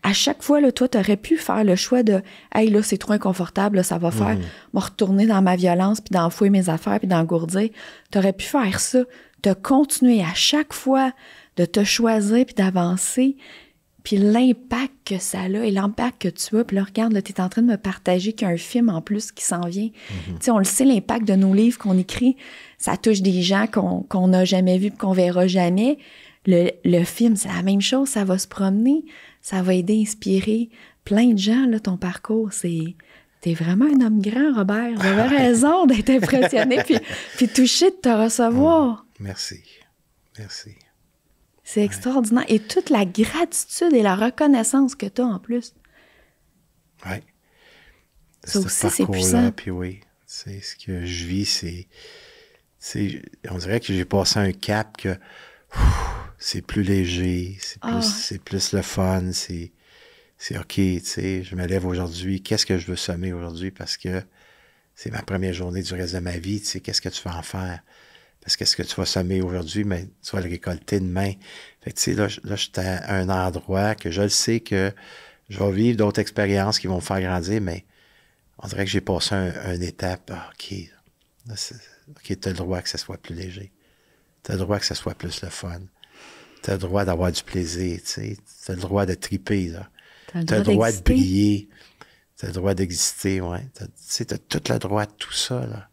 À chaque fois, là, toi, t'aurais pu faire le choix de « Hey, là, c'est trop inconfortable, là, ça va faire me retourner dans ma violence, puis d'enfouir mes affaires, puis d'engourdir. » T'aurais pu faire ça, de continuer à chaque fois de te choisir, puis d'avancer. puis l'impact que ça a et l'impact que tu as. Puis là, regarde, là, tu es en train de me partager qu'il y a un film en plus qui s'en vient. Tu sais, on le sait, l'impact de nos livres qu'on écrit, ça touche des gens qu'on n'a jamais vus et qu'on verra jamais. Le film, c'est la même chose, ça va se promener, ça va aider, inspirer plein de gens, là, ton parcours. T'es vraiment un homme grand, Robert. J'avais raison d'être impressionné puis touché de te recevoir. Merci. Merci. C'est extraordinaire. Et toute la gratitude et la reconnaissance que tu as en plus. Oui. Ça aussi, c'est puissant. Puis oui, c'est ce que je vis, on dirait que j'ai passé un cap que c'est plus léger, c'est plus le fun, c'est OK, tu sais, je me lève aujourd'hui, qu'est-ce que je veux semer aujourd'hui parce que c'est ma première journée du reste de ma vie, tu sais, qu'est-ce que tu vas en faire? Parce que ce que tu vas semer aujourd'hui, mais tu vas le récolter demain. Fait que, tu sais, là, je suis à un endroit que je le sais que je vais vivre d'autres expériences qui vont me faire grandir, mais on dirait que j'ai passé une étape. OK, là, OK, tu as le droit que ça soit plus léger. Tu as le droit que ça soit plus le fun. Tu as le droit d'avoir du plaisir, tu sais. Tu as le droit de triper, là. Tu as le droit de briller. Tu as le droit d'exister, ouais. Tu sais, tu as tout le droit de tout ça, là.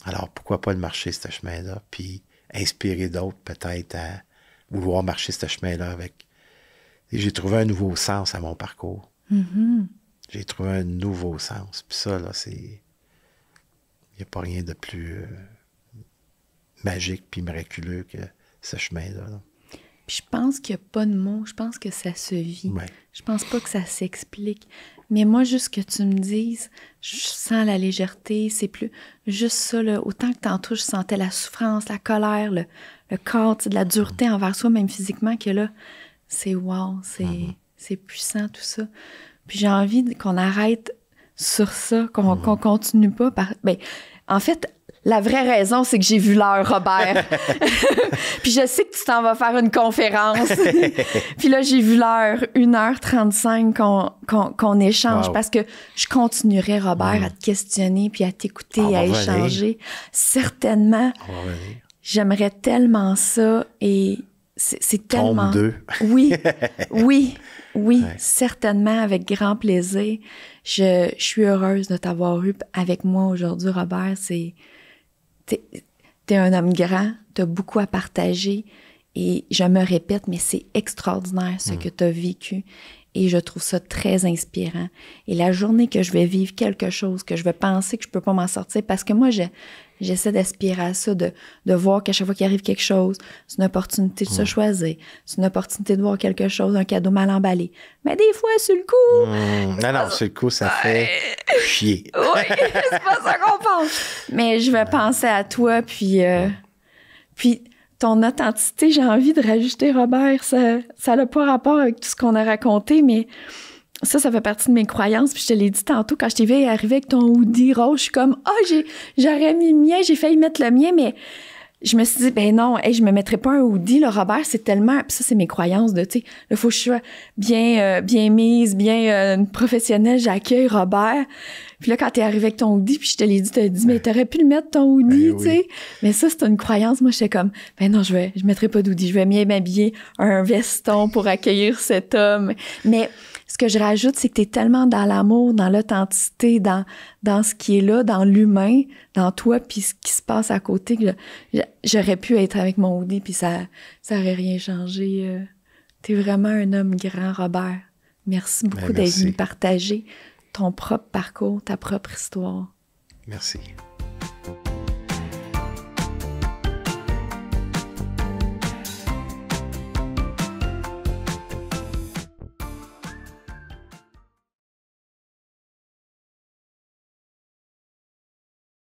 Alors, pourquoi pas le marcher ce chemin-là, puis inspirer d'autres peut-être à vouloir marcher ce chemin-là avec. Et j'ai trouvé un nouveau sens à mon parcours. Mm-hmm. J'ai trouvé un nouveau sens. Puis ça, là, c'est... Il n'y a pas rien de plus magique puis miraculeux que ce chemin-là. Là. Puis je pense qu'il n'y a pas de mots. Je pense que ça se vit. Ouais. Je pense pas que ça s'explique. Mais moi, juste que tu me dises, je sens la légèreté, c'est plus... Juste ça, là, autant que tantôt, je sentais la souffrance, la colère, le corps, de la dureté envers soi, même physiquement, que là, c'est wow, c'est puissant, tout ça. Puis j'ai envie qu'on arrête sur ça, qu'on continue pas par... Ben, en fait... La vraie raison, c'est que j'ai vu l'heure, Robert. Puis je sais que tu t'en vas faire une conférence. Puis là, j'ai vu l'heure, 1h35 qu'on échange. Wow. Parce que je continuerai, Robert, à te questionner, puis à t'écouter, à échanger. Certainement. J'aimerais tellement ça. Et c'est tellement... Tombe 2. Oui, certainement, avec grand plaisir. Je suis heureuse de t'avoir eu avec moi aujourd'hui, Robert. T'es un homme grand, t'as beaucoup à partager et je me répète, mais c'est extraordinaire ce que t'as vécu et je trouve ça très inspirant. Et la journée que je vais vivre quelque chose, que je vais penser que je peux pas m'en sortir, parce que moi, j'essaie d'aspirer à ça, de voir qu'à chaque fois qu'il arrive quelque chose, c'est une opportunité de se choisir, c'est une opportunité de voir quelque chose, un cadeau mal emballé. Mais des fois, sur le coup... Non, sur le coup, ça fait chier. Oui, c'est pas ça qu'on pense. Mais je vais penser à toi, puis ton authenticité, j'ai envie de rajouter, Robert, ça n'a pas rapport avec tout ce qu'on a raconté, mais... Ça fait partie de mes croyances. Puis je te l'ai dit tantôt, quand je t'ai vu arriver avec ton hoodie rose, je suis comme, j'aurais mis le mien, j'ai failli mettre le mien, mais je me suis dit, ben non, je me mettrais pas un hoodie, là, Robert, c'est tellement... Puis ça, c'est mes croyances de, tu sais, il faut que je sois bien mise, bien professionnelle, j'accueille Robert. Puis là, quand t'es arrivé avec ton hoodie, puis je te l'ai dit, t'as dit, mais t'aurais pu le mettre, ton hoodie, tu sais. Oui. Mais ça, c'est une croyance. Moi, j'étais comme, ben non, je mettrai pas d'hoodie, je vais bien m'habiller un veston pour accueillir cet homme. Mais... Ce que je rajoute, c'est que tu es tellement dans l'amour, dans l'authenticité, dans ce qui est là, dans l'humain, dans toi, puis ce qui se passe à côté, que j'aurais pu être avec mon hoodie, puis ça aurait rien changé. Tu es vraiment un homme grand, Robert. Merci beaucoup d'être venu partager ton propre parcours, ta propre histoire. Merci.